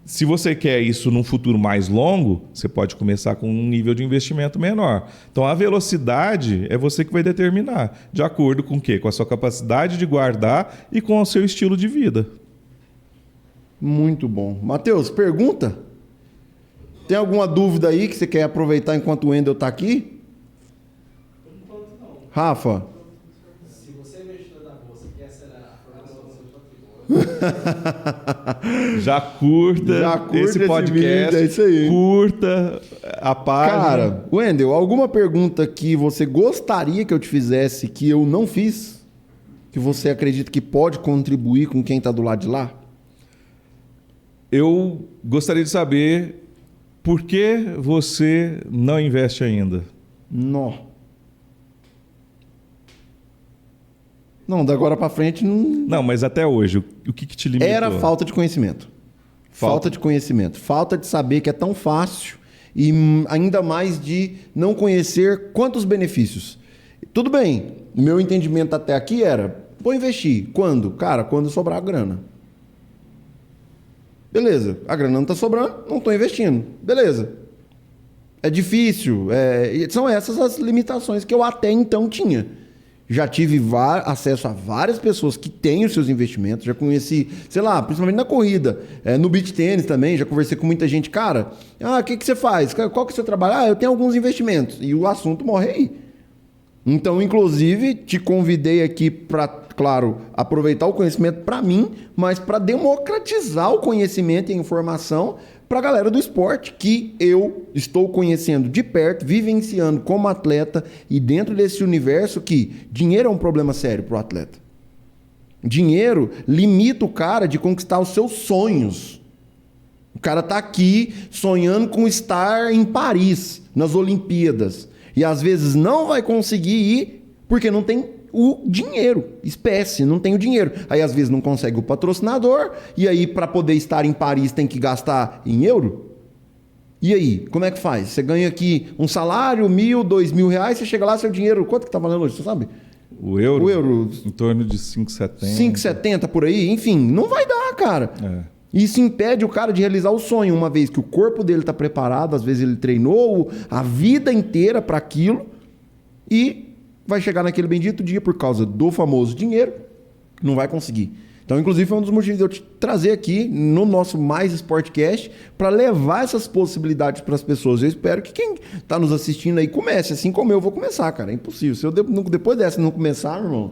Se você quer isso num futuro mais longo, você pode começar com um nível de investimento menor. Então, a velocidade é você que vai determinar. De acordo com o quê? Com a sua capacidade de guardar e com o seu estilo de vida. Muito bom. Matheus, pergunta? Tem alguma dúvida aí que você quer aproveitar enquanto o Wendel está aqui? Rafa? Se você é investidor da bolsa e quer acelerar a formação do seu patrimônio, Já curta esse podcast, vídeo, é isso aí. curta a página. Cara, Wendel, alguma pergunta que você gostaria que eu te fizesse que eu não fiz? Que você acredita que pode contribuir com quem está do lado de lá? Eu gostaria de saber por que você não investe ainda. Não, da agora para frente não. Não, mas até hoje, o que te limitou? Era falta de conhecimento. Falta de conhecimento. Falta de saber que é tão fácil e ainda mais de não conhecer quantos benefícios. Tudo bem, meu entendimento até aqui era, vou investir. Quando? Cara, quando sobrar a grana. Beleza, a grana não está sobrando, não estou investindo. Beleza. É difícil, são essas as limitações que eu até então tinha. Já tive acesso a várias pessoas que têm os seus investimentos, já conheci, sei lá, principalmente na corrida, no beach tênis também, já conversei com muita gente. Cara, o que você faz? Qual que é o seu trabalho? Eu tenho alguns investimentos. E o assunto morre aí. Então, inclusive, te convidei aqui para, claro, aproveitar o conhecimento para mim, mas para democratizar o conhecimento e a informação para a galera do esporte, que eu estou conhecendo de perto, vivenciando como atleta e dentro desse universo que dinheiro é um problema sério para o atleta. Dinheiro limita o cara de conquistar os seus sonhos. O cara tá aqui sonhando com estar em Paris, nas Olimpíadas. E às vezes não vai conseguir ir porque não tem o dinheiro, espécie, não tem o dinheiro. Aí às vezes não consegue o patrocinador, e aí para poder estar em Paris tem que gastar em euro. E aí, como é que faz? Você ganha aqui um salário, R$1.000, R$2.000, você chega lá, seu dinheiro, quanto que tá valendo hoje, você sabe? O euro? O euro em torno de 5,70. 5,70 por aí, enfim, não vai dar, cara. Isso impede o cara de realizar o sonho, uma vez que o corpo dele está preparado, às vezes ele treinou a vida inteira para aquilo e vai chegar naquele bendito dia por causa do famoso dinheiro, não vai conseguir. Então, inclusive, foi um dos motivos de eu te trazer aqui no nosso Mais Sportcast para levar essas possibilidades para as pessoas. Eu espero que quem está nos assistindo aí comece, assim como eu vou começar, cara. É impossível. Se eu depois dessa não começar, meu irmão...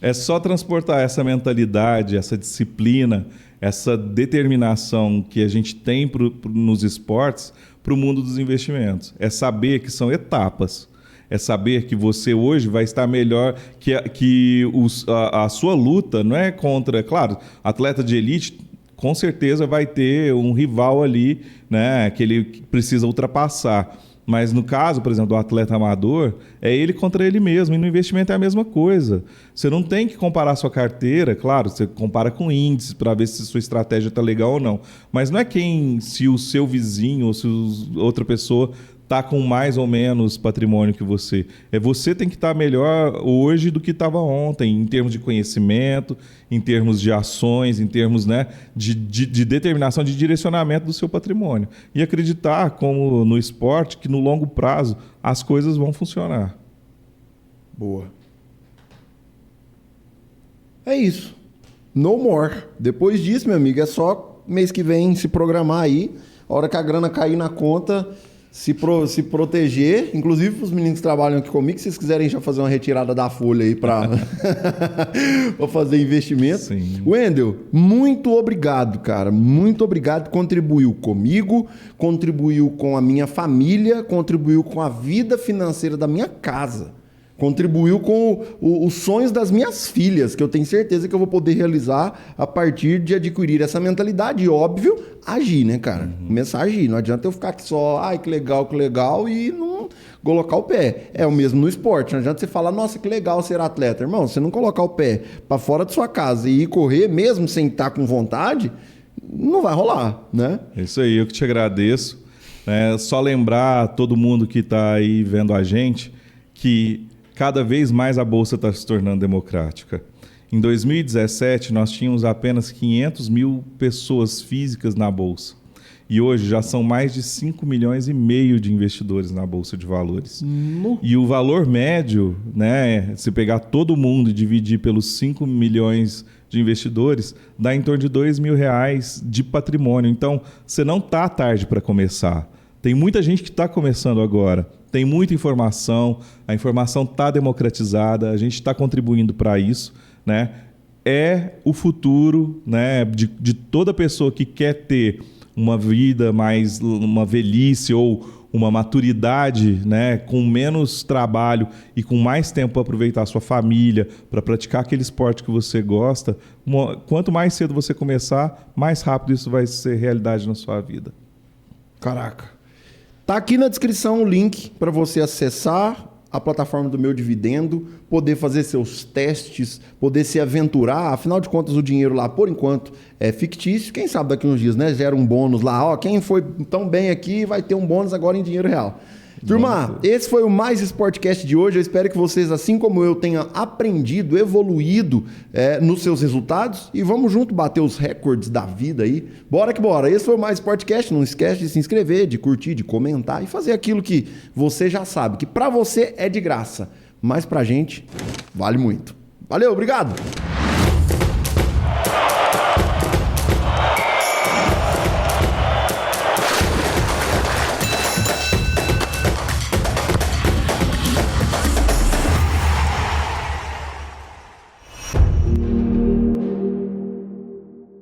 É só transportar essa mentalidade, essa disciplina, essa determinação que a gente tem nos esportes para o mundo dos investimentos. É saber que são etapas. É saber que você hoje vai estar melhor, que a sua luta não é contra... Claro, atleta de elite com certeza vai ter um rival ali, né, que ele precisa ultrapassar. Mas no caso, por exemplo, do atleta amador, é ele contra ele mesmo. E no investimento é a mesma coisa. Você não tem que comparar a sua carteira, claro, você compara com índices para ver se sua estratégia está legal ou não. Mas não é se o seu vizinho ou se outra pessoa está com mais ou menos patrimônio que você. Você tem que estar melhor hoje do que estava ontem, em termos de conhecimento, em termos de ações, em termos, né, de determinação, de direcionamento do seu patrimônio. E acreditar, como no esporte, que no longo prazo as coisas vão funcionar. Boa. É isso. No more. Depois disso, meu amigo, é só mês que vem se programar aí. A hora que a grana cair na conta... Se proteger, inclusive os meninos que trabalham aqui comigo, se vocês quiserem já fazer uma retirada da folha aí para fazer investimento. Sim. Wendel, muito obrigado, cara. Muito obrigado. Contribuiu comigo, contribuiu com a minha família, contribuiu com a vida financeira da minha casa. Contribuiu com os sonhos das minhas filhas, que eu tenho certeza que eu vou poder realizar a partir de adquirir essa mentalidade. E, óbvio, agir, né, cara? Começar a agir. Não adianta eu ficar aqui só, que legal, e não colocar o pé. É o mesmo no esporte. Não adianta você falar, nossa, que legal ser atleta. Irmão, você não colocar o pé para fora de sua casa e ir correr, mesmo sem estar com vontade, não vai rolar, né? É isso aí, eu que te agradeço. Só lembrar a todo mundo que está aí vendo a gente que... Cada vez mais a Bolsa está se tornando democrática. Em 2017, nós tínhamos apenas 500 mil pessoas físicas na Bolsa. E hoje já são mais de 5,5 milhões de investidores na Bolsa de Valores. E o valor médio, né, se pegar todo mundo e dividir pelos 5 milhões de investidores, dá em torno de R$2.000 de patrimônio. Então, você não está tarde para começar. Tem muita gente que está começando agora. Tem muita informação, a informação está democratizada, a gente está contribuindo para isso, né? É o futuro, né, de toda pessoa que quer ter uma vida mais, uma velhice ou uma maturidade, né, com menos trabalho e com mais tempo para aproveitar a sua família, para praticar aquele esporte que você gosta. Quanto mais cedo você começar, mais rápido isso vai ser realidade na sua vida. Caraca. Tá aqui na descrição o link para você acessar a plataforma do Meu Dividendo, poder fazer seus testes, poder se aventurar. Afinal de contas, o dinheiro lá, por enquanto, é fictício. Quem sabe daqui uns dias, né? Gera um bônus lá. Ó, quem foi tão bem aqui vai ter um bônus agora em dinheiro real. Turma, esse foi o Mais Sportcast de hoje. Eu espero que vocês, assim como eu, tenham aprendido, evoluído nos seus resultados. E vamos junto bater os recordes da vida aí. Bora que bora. Esse foi o Mais Sportcast. Não esquece de se inscrever, de curtir, de comentar e fazer aquilo que você já sabe, que pra você é de graça, mas pra gente vale muito. Valeu, obrigado!